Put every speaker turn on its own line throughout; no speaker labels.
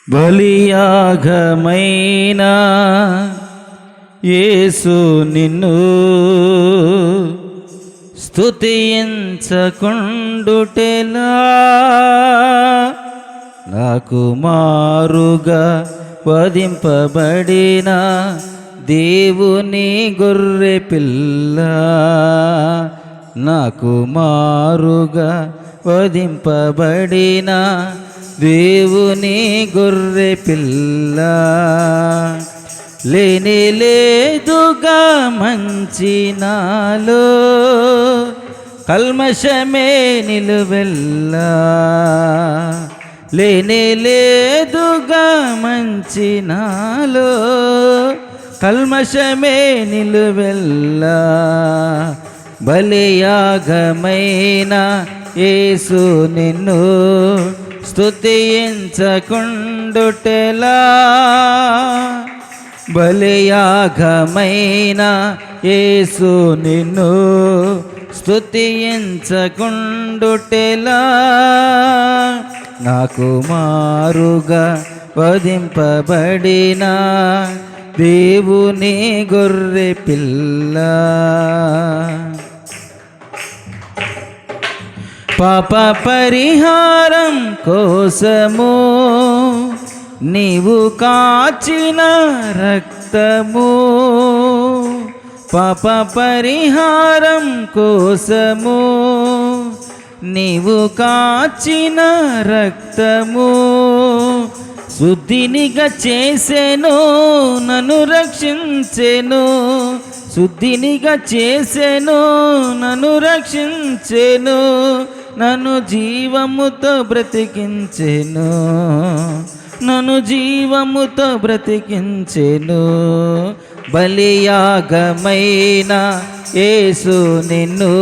బలియాగమైన యేసు నిన్ను స్తుతించకుండుటెలా, నాకు మారుగా వధింపబడిన దేవుని గొర్రె పిల్ల, నాకు మారుగా వధింపబడిన దేవుని గొర్రె పిల్ల, లేని లేదుగా మంచి నాలో కల్మషమే నిలువెల్లా, లేని లేదుగా మంచి నాలో కల్మషమే నిలువెల్లా, బలియాగమైన యేసు నిన్ను స్తుతించకుండుటెలా, బలియాగమైన యేసు నిన్ను స్తుతించకుండుటెలా, నాకు మారుగా వధింపబడిన దేవుని గొర్రె పిల్ల, పాప పరిహారం కోసము నీవు కాచిన రక్తము, పాప పరిహారం కోసము నీవు కాచిన రక్తము, శుద్ధినిగా చేసెను నన్ను రక్షించెను, శుద్ధినిగా చేసెను నన్ను రక్షించెను, నన్ను జీవముతో బ్రతికించెను, నన్ను జీవముతో బ్రతికించెను, బలియాగమైన యేసు నిన్ను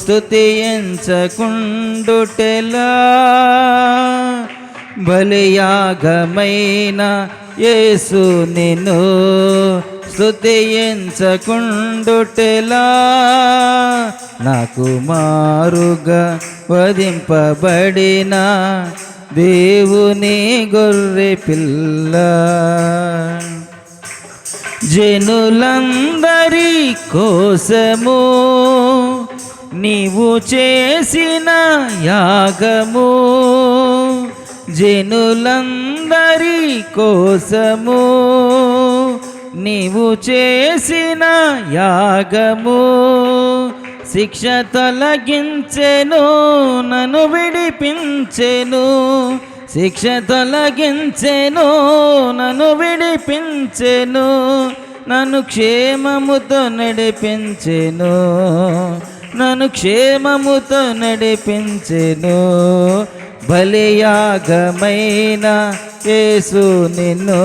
స్తుతించకుండుటెలా, బలియాగమైన యేసు నిన్ను స్తుతించకుండుటెలా, నాకు మారుగా వధింపబడిన దేవుని గొర్రె పిల్ల, జనులందరి కోసము నీవు చేసిన యాగము, జనులందరి కోసము నీవు చేసిన యాగము, శిక్ష తొలగించెను నన్ను విడిపించెను, శిక్ష తొలగించెను నన్ను విడిపించెను, నన్ను క్షేమముతో నడిపించెను, నన్ను క్షేమముతో నడిపించెను, బలియాగమైన యేసు నిన్ను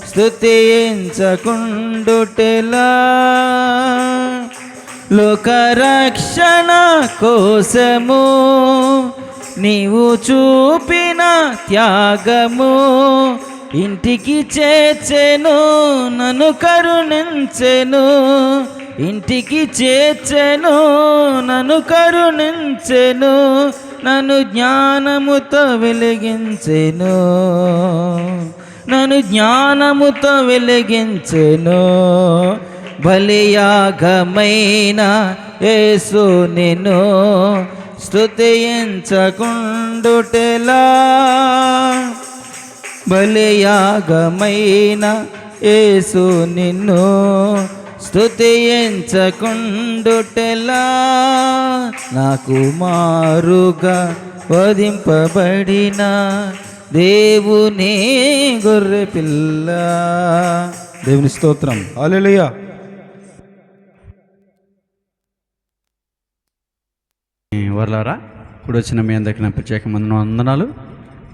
స్తుతించకుండుటెలా, లోకరక్షణ కోసము నీవు చూపిన త్యాగము, ఇంటికి చేర్చెను నన్ను కరుణించెను, ఇంటికి చేర్చెను నన్ను కరుణించెను, నన్ను జ్ఞానముతో వెలిగించెను, నన్ను జ్ఞానముతో వెలిగించెను, బలియాగమైన యేసు నిన్ను స్తుతించకుండుటెలా, బలియాగమైన యేసు నిన్ను స్తుతించకుండుటెలా, నాకు మారుగా వధింపబడిన దేవుని గొర్రె పిల్ల. దేవుని స్తోత్రం. హల్లెలూయా.
వర్లారా ఇప్పుడు వచ్చిన మీ అందరికీ నా ప్రత్యేకమైన వందనాలు.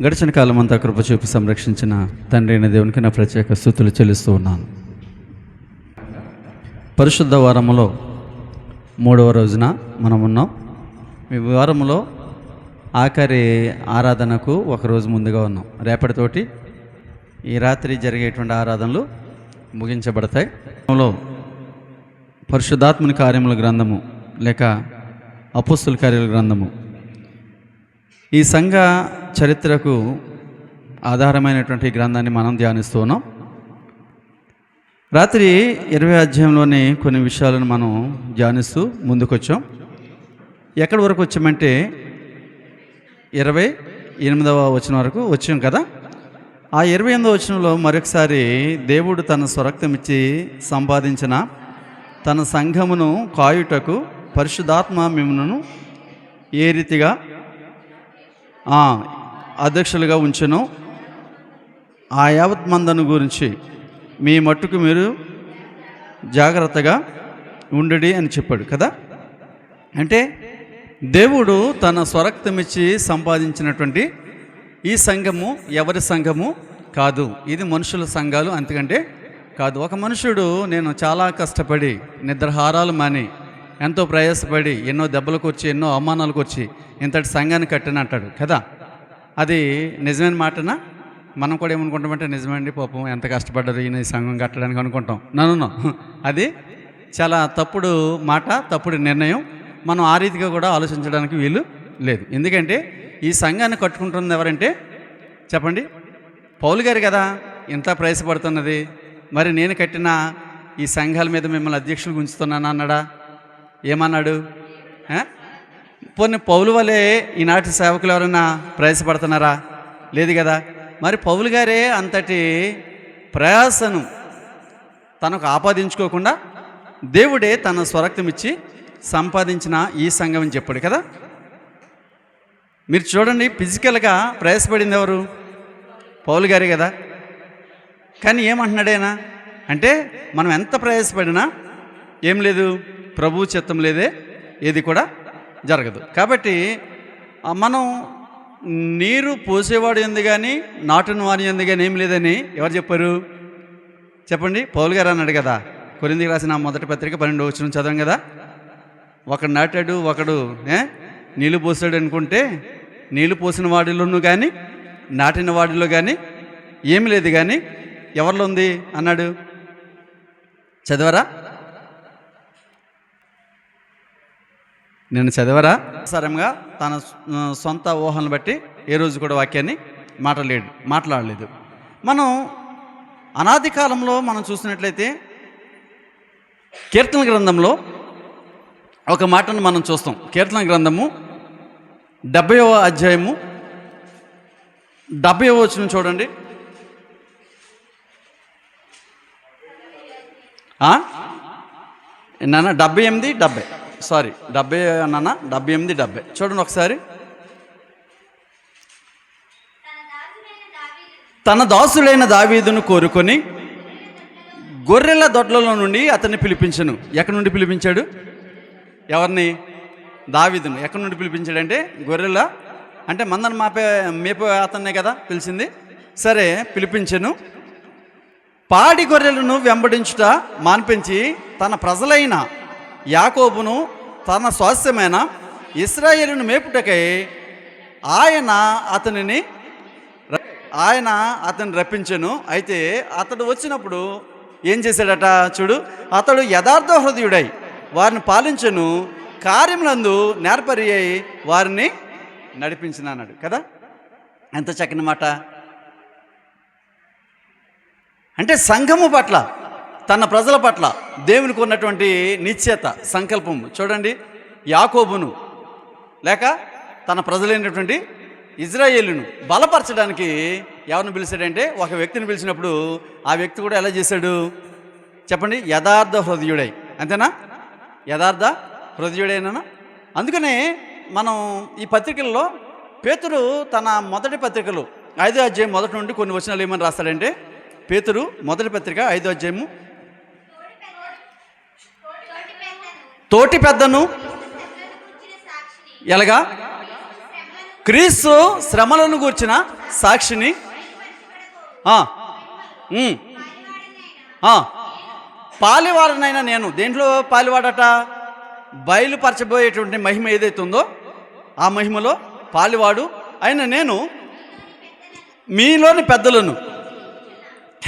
గడిచిన కాలం అంతా కృప చూపి సంరక్షించిన తండ్రి అయిన దేవునికి నా ప్రత్యేక స్తుతులు చెల్లిస్తూ ఉన్నాను. పరిశుద్ధ వారములో 3వ రోజున మనం ఉన్నాం. ఈ వారములో ఆఖరి ఆరాధనకు ఒకరోజు ముందుగా ఉన్నాం. రేపటితోటి ఈ రాత్రి జరిగేటువంటి ఆరాధనలు ముగించబడతాయి. పరిశుద్ధాత్మని కార్యముల గ్రంథము లేక అపోస్తుల కార్యాల గ్రంథము ఈ సంఘ చరిత్రకు ఆధారమైనటువంటి ఈ గ్రంథాన్ని మనం ధ్యానిస్తూ ఉన్నాం. రాత్రి 20 అధ్యాయంలోని కొన్ని విషయాలను మనం ధ్యానిస్తూ ముందుకొచ్చాం. ఎక్కడి వరకు వచ్చామంటే 28వ వచనం వరకు వచ్చాం కదా. ఆ 28వ వచనంలో మరొకసారి దేవుడు తన స్వరక్తం ఇచ్చి సంపాదించిన తన సంఘమును కాయుటకు పరిశుద్ధాత్మ మిమ్మును ఏ రీతిగా అధ్యక్షులుగా ఉంచెను ఆ యావత్ మందను గురించి మీ మట్టుకు మీరు జాగ్రత్తగా ఉండడి అని చెప్పాడు కదా. అంటే దేవుడు తన స్వరక్తమిచ్చి సంపాదించినటువంటి ఈ సంఘము ఎవరి సంఘము కాదు, ఇది మనుషుల సంఘాలు అంతకంటే కాదు. ఒక మనుషుడు నేను చాలా కష్టపడి నిద్రహారాలు మాని ఎంతో ప్రయాసపడి ఎన్నో దెబ్బలకు వచ్చి ఎన్నో అవమానాలకు వచ్చి ఇంతటి సంఘాన్ని కట్టిన అంటాడు కదా. అది నిజమైన మాటనా? మనం కూడా ఏమనుకుంటామంటే నిజమండి పాపం ఎంత కష్టపడ్డారు ఈయన ఈ సంఘం కట్టడానికి అనుకుంటాం. నన్ను అది చాలా తప్పుడు మాట, తప్పుడు నిర్ణయం. మనం ఆ రీతిగా కూడా ఆలోచించడానికి వీలు లేదు. ఎందుకంటే ఈ సంఘాన్ని కట్టుకుంటున్నది ఎవరంటే చెప్పండి, పౌలు గారు కదా ఇంత ప్రయాసపడుతున్నది. మరి నేను కట్టిన ఈ సంఘాల మీద మిమ్మల్ని అధ్యక్షులు ఉంచుతున్నాను అన్నాడా? ఏమన్నాడు? పోనీ పౌలు వలె ఈనాటి సేవకులు ఎవరైనా ప్రయాసపడుతున్నారా? లేదు కదా. మరి పౌలు గారే అంతటి ప్రయాసను తనకు ఆపాదించుకోకుండా దేవుడే తన స్వరక్తం ఇచ్చి సంపాదించిన ఈ సంఘం అని చెప్పాడు కదా. మీరు చూడండి, ఫిజికల్గా ప్రయాసపడింది ఎవరు? పౌలు గారే కదా. కానీ ఏమంటున్నాడైనా అంటే మనం ఎంత ప్రయాసపడినా ఏం లేదు, ప్రభు చిత్తం లేదే ఏది కూడా జరగదు. కాబట్టి మనం నీరు పోసేవాడు ఎందు కానీ నాటున వాని ఎందు కానీ ఏం లేదని ఎవరు చెప్పారు చెప్పండి? పౌలు గారు అన్నాడు కదా. కొరింథీయులకు రాసిన మొదటి పత్రిక 12వ వచనం చదవం కదా. ఒకడు నాటాడు, ఒకడు నీళ్ళు పోసాడు అనుకుంటే నీళ్ళు పోసిన వాడిలోనూ కానీ నాటిన వాడిలో కానీ ఏమి లేదు, కానీ ఎవరిలో ఉంది అన్నాడు? చదవరా? నేను చదవరా? సరంగా తన సొంత ఊహలను బట్టి ఏ రోజు కూడా వాక్యాన్ని మాట్లాడలేదు. మనం అనాది కాలంలో మనం చూసినట్లయితే కీర్తన గ్రంథంలో ఒక మాటను మనం చూస్తాం. కీర్తన గ్రంథము 70వ అధ్యాయము 70వ వచనం చూడండి. నాన్న 78 సారీ 70 నాన్న 78 70 చూడండి ఒకసారి. తన దాసుడైన దావీదును కోరుకొని గొర్రెల దొడ్లలో నుండి అతన్ని పిలిపించను. ఎక్కడి నుండి పిలిపించాడు? ఎవరిని? దావీదును. ఎక్కడి నుండి పిలిపించాడంటే గొర్రెల అంటే మందను మేపే అతన్నే కదా పిలిచింది. సరే పిలిపించను. పాడి గొర్రెలను వెంబడించుట మాన్పించి తన ప్రజలైన యాకోబును తన స్వాస్థ్యమైన ఇశ్రాయేలును మేపుటకై ఆయన అతన్ని రప్పించెను. అయితే అతడు వచ్చినప్పుడు ఏం చేశాడట చూడు. అతడు యథార్థ హృదయుడై వారిని పాలించెను, కార్యములందు నేర్పరి అయి వారిని నడిపించిన అన్నాడు కదా. ఎంత చక్కని మాట. అంటే సంఘము పట్ల, తన ప్రజల పట్ల దేవునికి ఉన్నటువంటి నిశ్చయత, సంకల్పం చూడండి. యాకోబును లేక తన ప్రజలైనటువంటి ఇజ్రాయేలును బలపరచడానికి ఎవరిని పిలిచాడంటే ఒక వ్యక్తిని పిలిచినప్పుడు ఆ వ్యక్తి కూడా ఎలా చేశాడు చెప్పండి? యథార్థ హృదయుడై. అంతేనా? యథార్థ హృదయుడైనా. అందుకనే మనం ఈ పత్రికల్లో పేతురు తన మొదటి పత్రికలు 5వ అధ్యాయం మొదటి నుండి కొన్ని వచనాలు ఏమని రాస్తాడంటే, పేతురు మొదటి పత్రిక 5వ అధ్యాయము, తోటి పెద్దను ఎలాగా క్రీస్తు శ్రమలను గూర్చిన సాక్షిని పాలివాడనైనా నేను. దేంట్లో పాలివాడట? బయలుపరచబోయేటువంటి మహిమ ఏదైతే ఉందో ఆ మహిమలో పాలివాడు అయిన నేను మీలోని పెద్దలను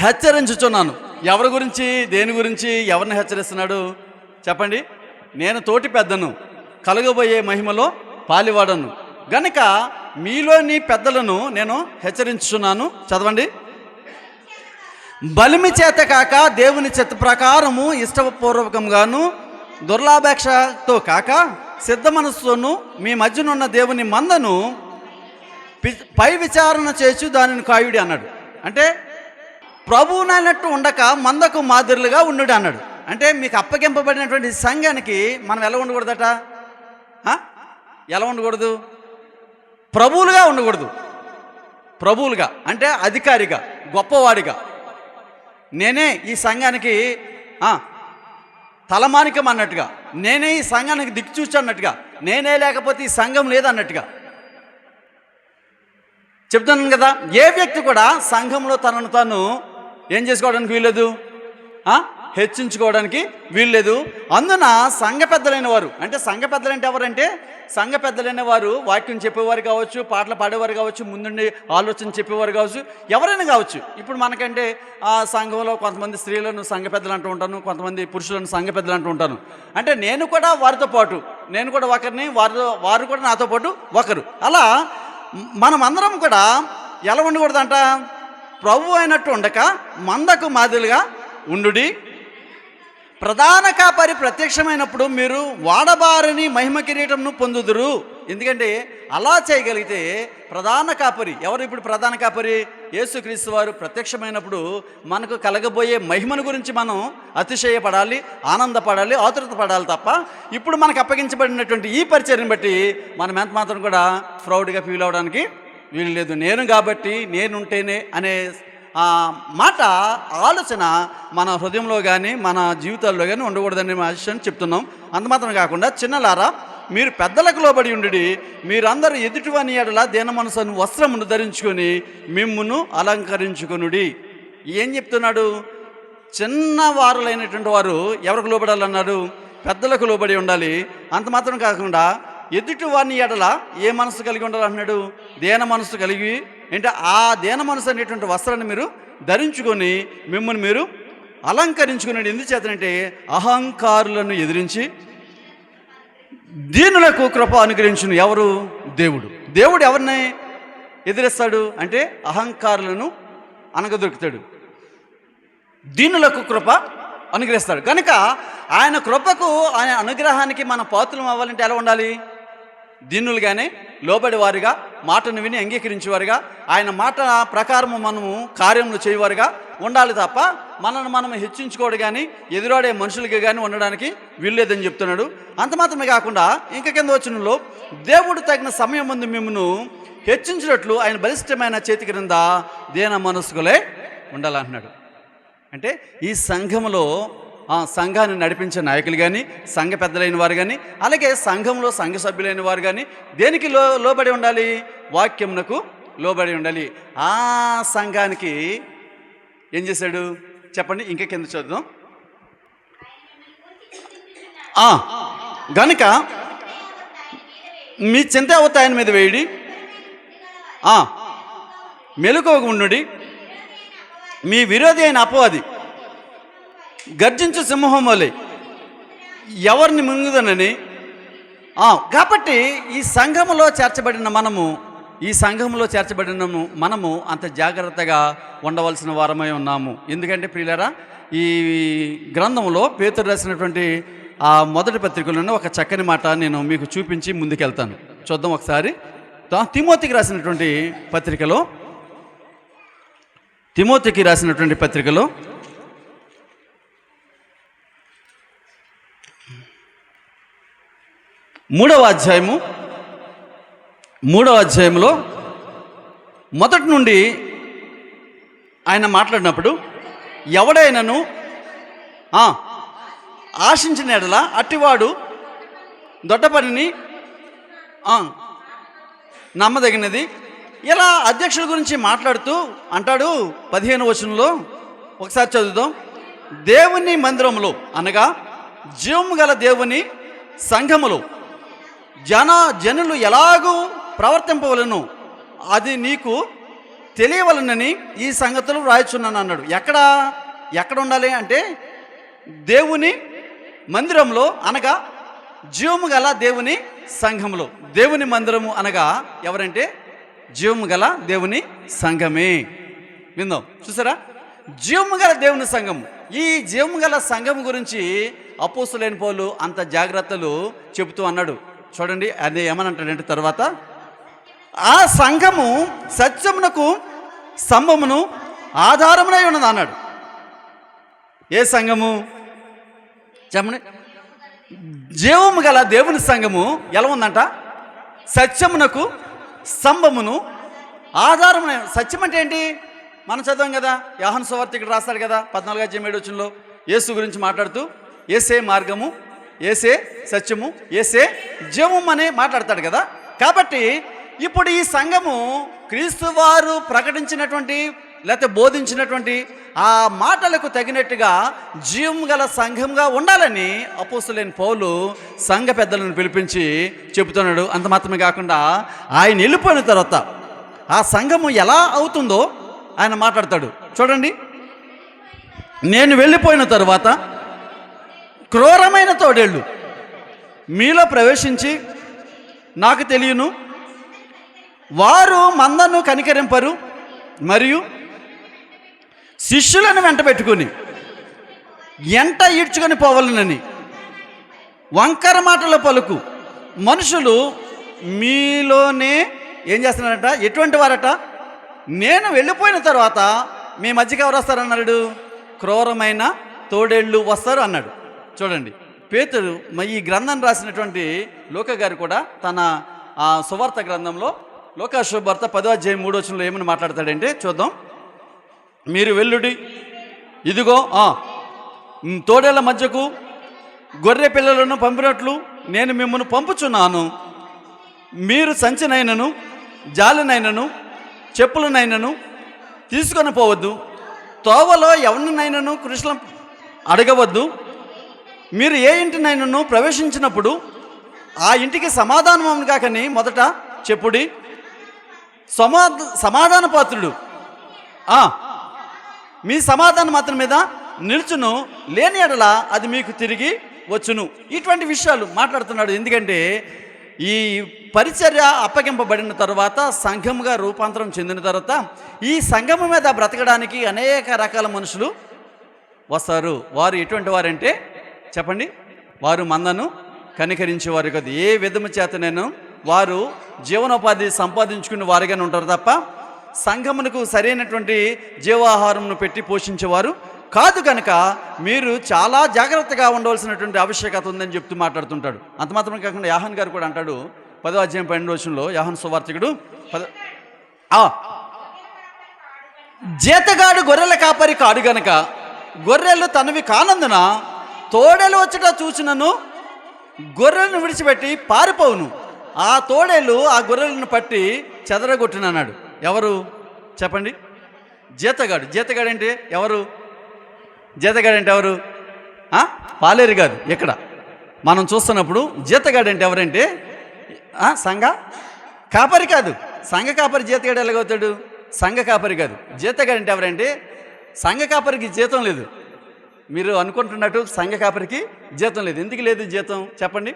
హెచ్చరించుచున్నాను. ఎవరి గురించి, దేని గురించి, ఎవరిని హెచ్చరిస్తున్నాడు చెప్పండి? నేను తోటి పెద్దను, కలగబోయే మహిమలో పాలివాడను గనుక మీలోని పెద్దలను నేను హెచ్చరించుచున్నాను. చదవండి. బలిమి చేత కాక దేవుని చిత్త ప్రకారము ఇష్టపూర్వకంగాను దుర్లాపేక్షతో కాక సిద్ధ మనస్సును మీ మధ్యనున్న దేవుని మందను పై విచారణ చేసి దానిని కాయుడి అన్నాడు. అంటే ప్రభువునైనట్టు ఉండక మందకు మాదిరిగా ఉండు అన్నాడు. అంటే మీకు అప్పగింపబడినటువంటి సంఘానికి మనం ఎలా ఉండకూడదట? ఎలా ఉండకూడదు? ప్రభువులుగా ఉండకూడదు. ప్రభువులుగా అంటే అధికారిగా, గొప్పవాడిగా, నేనే ఈ సంఘానికి తలమానికం అన్నట్టుగా, నేనే ఈ సంఘానికి దిక్చూచి అన్నట్టుగా, నేనే లేకపోతే ఈ సంఘం లేదన్నట్టుగా చెప్తున్నాను కదా. ఏ వ్యక్తి కూడా సంఘంలో తనను తాను ఏం చేసుకోవడానికి వీల్లేదు, హెచ్చించుకోవడానికి వీల్లేదు. అందున సంఘ పెద్దలైన వారు, అంటే సంఘ పెద్దలు అంటే ఎవరంటే సంఘ పెద్దలైన వారు వాక్యం చెప్పేవారు కావచ్చు, పాటలు పాడేవారు కావచ్చు, ముందుండి ఆలోచన చెప్పేవారు కావచ్చు, ఎవరైనా కావచ్చు. ఇప్పుడు మనకంటే సంఘంలో కొంతమంది స్త్రీలను సంఘ పెద్దలు అంటూ ఉంటాను, కొంతమంది పురుషులను సంఘ పెద్దలు అంటూ ఉంటాను. అంటే నేను కూడా వారితో పాటు, నేను కూడా ఒకరిని, వారు కూడా నాతో పాటు ఒకరు. అలా మనం అందరం కూడా ఎలా ఉండకూడదంట? ప్రభు అయినట్టు ఉండక మందకు మాదిరిగా ఉండుడి. ప్రధాన కాపరి ప్రత్యక్షమైనప్పుడు మీరు వాడబారని మహిమ కిరీటంను పొందుదురు. ఎందుకంటే అలా చేయగలిగితే ప్రధాన కాపరి ఎవరు? ఇప్పుడు ప్రధాన కాపరి యేసుక్రీస్తు వారు ప్రత్యక్షమైనప్పుడు మనకు కలగబోయే మహిమను గురించి మనం అతిశయపడాలి, ఆనందపడాలి, ఆతురతపడాలి తప్ప ఇప్పుడు మనకు అప్పగించబడినటువంటి ఈ పరిచర్ని బట్టి మనం ఎంత మాత్రం కూడా ప్రౌడ్గా ఫీల్ అవ్వడానికి వీలు లేదు. నేను కాబట్టి నేనుంటేనే అనే మాట, ఆలోచన మన హృదయంలో కానీ మన జీవితాల్లో కానీ ఉండకూడదనే విషయాన్ని చెప్తున్నాం. అంత మాత్రం కాకుండా చిన్నలారా, మీరు పెద్దలకు లోబడి ఉండి మీరందరూ ఎదుటివాని ఎడల దీన మనసును వస్త్రమును ధరించుకొని మిమ్మును అలంకరించుకొనుడి. ఏం చెప్తున్నాడు? చిన్నవారులైనటువంటి వారు ఎవరికి లోబడాలన్నాడు? పెద్దలకు లోబడి ఉండాలి. అంత మాత్రం కాకుండా ఎదుటి వారిని ఎడల ఏ మనసు కలిగి ఉండాలన్నాడు? దేన మనసు కలిగి, అంటే ఆ దేన మనసు అనేటువంటి వస్త్రాన్ని మీరు ధరించుకొని మిమ్మల్ని మీరు అలంకరించుకున్నాడు. ఎందుచేతనంటే అహంకారులను ఎదిరించి దీనులకు కృప అనుగ్రహించును. ఎవరు? దేవుడు. దేవుడు ఎవరిని ఎదిరిస్తాడు అంటే అహంకారులను అనగదొరుకుతాడు, దీనులకు కృప అనుగ్రహిస్తాడు. కనుక ఆయన కృపకు, ఆయన అనుగ్రహానికి మన పాత్రలు అవ్వాలంటే ఎలా ఉండాలి? దీనులుగానే, లోబడి వారిగా, మాటను విని అంగీకరించేవారుగా, ఆయన మాట ప్రకారము మనము కార్యములు చేయవారుగా ఉండాలి తప్ప మనల్ని మనం హెచ్చించుకోవడం కానీ ఎదురాడే మనుషులకి కానీ ఉండడానికి వీల్లేదని చెప్తున్నాడు. అంత మాత్రమే కాకుండా ఇంకా కింద వచనంలో దేవుడు తగిన సమయం ముందు మిమ్మల్ని హెచ్చించినట్లు ఆయన బలిష్టమైన చేతి క్రింద దీన మనస్కులే ఉండాలంటున్నాడు. అంటే ఈ సంఘంలో సంఘాన్ని నడిపించే నాయకులు కానీ, సంఘ పెద్దలైన వారు కానీ, అలాగే సంఘంలో సంఘ సభ్యులైన వారు కానీ దేనికి లోబడి ఉండాలి? వాక్యమునకు లోబడి ఉండాలి. ఆ సంఘానికి ఏం చేశాడు చెప్పండి? ఇంకా కింద చూద్దాం. గనుక మీ చింత అవత ఆయన మీద వేయడి, మెలకువగా ఉండుడి. మీ విరోధి అయిన అపవాది గర్జించు సింహం వలె ఎవరిని మింగుదనని. కాబట్టి ఈ సంఘములో చేర్చబడిన మనము అంత జాగ్రత్తగా ఉండవలసిన వారమై ఉన్నాము. ఎందుకంటే ప్రియులారా, ఈ గ్రంథంలో పేతురు రాసినటువంటి ఆ మొదటి పత్రికలోనే ఒక చక్కని మాట నేను మీకు చూపించి ముందుకెళ్తాను. చూద్దాం ఒకసారి. తిమోతికి రాసినటువంటి పత్రికలో 3వ అధ్యాయంలో మొదటి నుండి ఆయన మాట్లాడినప్పుడు, ఎవడైనను ఆశించిన ఎడల అట్టివాడు దొడ్డపనిని నమ్మదగినది. ఇలా అధ్యక్షుల గురించి మాట్లాడుతూ అంటాడు 15వ వచనంలో. ఒకసారి చదువుదాం. దేవుని మందిరములో అనగా జీవము గల దేవుని సంఘములో జనులు ఎలాగూ ప్రవర్తింపవలను అది నీకు తెలియవలనని ఈ సంగతులు రాయచున్నాను అన్నాడు. ఎక్కడ ఉండాలి అంటే దేవుని మందిరంలో అనగా జీవము గల దేవుని సంఘములో. దేవుని మందిరము అనగా ఎవరంటే జీవము గల దేవుని సంఘమే. విందాం, చూసారా? జీవము గల దేవుని సంఘం. ఈ జీవము గల సంఘం గురించి అపోస్తలుడైన పౌలు అంత జాగ్రత్తలు చెబుతూ అన్నాడు. చూడండి, అది ఏమనంటాడంటే తర్వాత, ఆ సంఘము సత్యమునకు స్తంభమును ఆధారమునై ఉన్నది అన్నాడు. ఏ సంఘము చెప్పండి? జీవము గల దేవుని సంఘము ఎలా ఉందంట? సత్యమునకు స్తంభమును ఆధారమునై. సత్యం అంటే ఏంటి? మనం చదవం కదా, యోహాను సువార్త ఇక్కడ రాస్తాడు కదా 14:7 యేసు గురించి మాట్లాడుతూ, ఏసే మార్గము, ఏసే సత్యము, ఏసే జీవము అని మాట్లాడతాడు కదా. కాబట్టి ఇప్పుడు ఈ సంఘము క్రీస్తు వారు ప్రకటించినటువంటి లేకపోతే బోధించినటువంటి ఆ మాటలకు తగినట్టుగా జీవం గల సంఘంగా ఉండాలని అపోస్తలుడైన పౌలు సంఘ పెద్దలను పిలిపించి చెబుతున్నాడు. అంత మాత్రమే కాకుండా ఆయన వెళ్ళిపోయిన తర్వాత ఆ సంఘము ఎలా అవుతుందో ఆయన మాట్లాడతాడు. చూడండి, నేను వెళ్ళిపోయిన తర్వాత క్రూరమైన తోడేళ్ళు మీలో ప్రవేశించి నాకు తెలియను, వారు మందను కనికరింపరు, మరియు శిష్యులను వెంట పెట్టుకుని ఎంట ఈడ్చుకొని పోవాలనని వంకర మాటల పలుకు మనుషులు మీలోనే ఏం చేస్తున్నారట? ఎటువంటి వారట? నేను వెళ్ళిపోయిన తర్వాత మీ మధ్యకి ఎవరు వస్తారన్నాడు? క్రూరమైన తోడేళ్ళు వస్తారు అన్నాడు. చూడండి, పేతురు ఈ గ్రంథం రాసినటువంటి లోక గారు కూడా తన సువార్త గ్రంథంలో లోకా శుభవార్త 10:3 ఏమని మాట్లాడతాడంటే చూద్దాం. మీరు వెళ్ళుడి, ఇదిగో తోడేళ్ల మధ్యకు గొర్రె పిల్లలను పంపినట్లు నేను మిమ్మల్ని పంపుచున్నాను. మీరు సంచినైనను జాలినైనను చెప్పులనైనను తీసుకొని పోవద్దు, తోవలో ఎవరినైనను కృష్ణ అడగవద్దు. మీరు ఏ ఇంటినైనను ప్రవేశించినప్పుడు ఆ ఇంటికి సమాధానం కాకని మొదట చెప్పుడి. సమాధాన పాత్రుడు మీ సమాధానం మాత్రం మీద నిల్చును, లేని ఎడల అది మీకు తిరిగి వచ్చును. ఇటువంటి విషయాలు మాట్లాడుతున్నాడు. ఎందుకంటే ఈ పరిచర్య అప్పగింపబడిన తర్వాత, సంఘముగా రూపాంతరం చెందిన తర్వాత ఈ సంఘము మీద బ్రతకడానికి అనేక రకాల మనుషులు వస్తారు. వారు ఎటువంటి వారంటే చెప్పండి? వారు మందను కనికరించేవారు కాదు. ఏ విధము చేత నేను వారు జీవనోపాధి సంపాదించుకునే వారిగానే ఉంటారు తప్ప సంఘమునకు సరైనటువంటి జీవాహారంను పెట్టి పోషించేవారు కాదు. కనుక మీరు చాలా జాగ్రత్తగా ఉండవలసినటువంటి ఆవశ్యకత ఉందని చెప్తూ మాట్లాడుతుంటాడు. అంత మాత్రమే కాకుండా యోహాను గారు కూడా అంటాడు 10:12 యోహాను సువార్తికుడు, జీతగాడు గొర్రెల కాపరి కాడు గనక గొర్రెలు తనవి కానందున తోడేలు వచ్చట చూసినను గొర్రెలను విడిచిపెట్టి పారిపోవును. ఆ తోడేలు ఆ గొర్రెలను పట్టి చెదరగొట్టినన్నాడు. ఎవరు చెప్పండి? జీతగాడు. జీతగాడు అంటే ఎవరు? జీతగాడు అంటే ఎవరు? పాలేరు కాదు. ఇక్కడ మనం చూస్తున్నప్పుడు జీతగాడు అంటే ఎవరంటే సంఘ కాపరి కాదు. సంఘ కాపరి జీతగాడు ఎలాగవుతాడు? సంఘ కాపరి కాదు. జీతగాడు అంటే ఎవరంటే సంఘ కాపరికి జీతం లేదు. మీరు అనుకుంటున్నట్టు సంఘ కాపరికి జీతం లేదు. ఎందుకు లేదు జీతం చెప్పండి?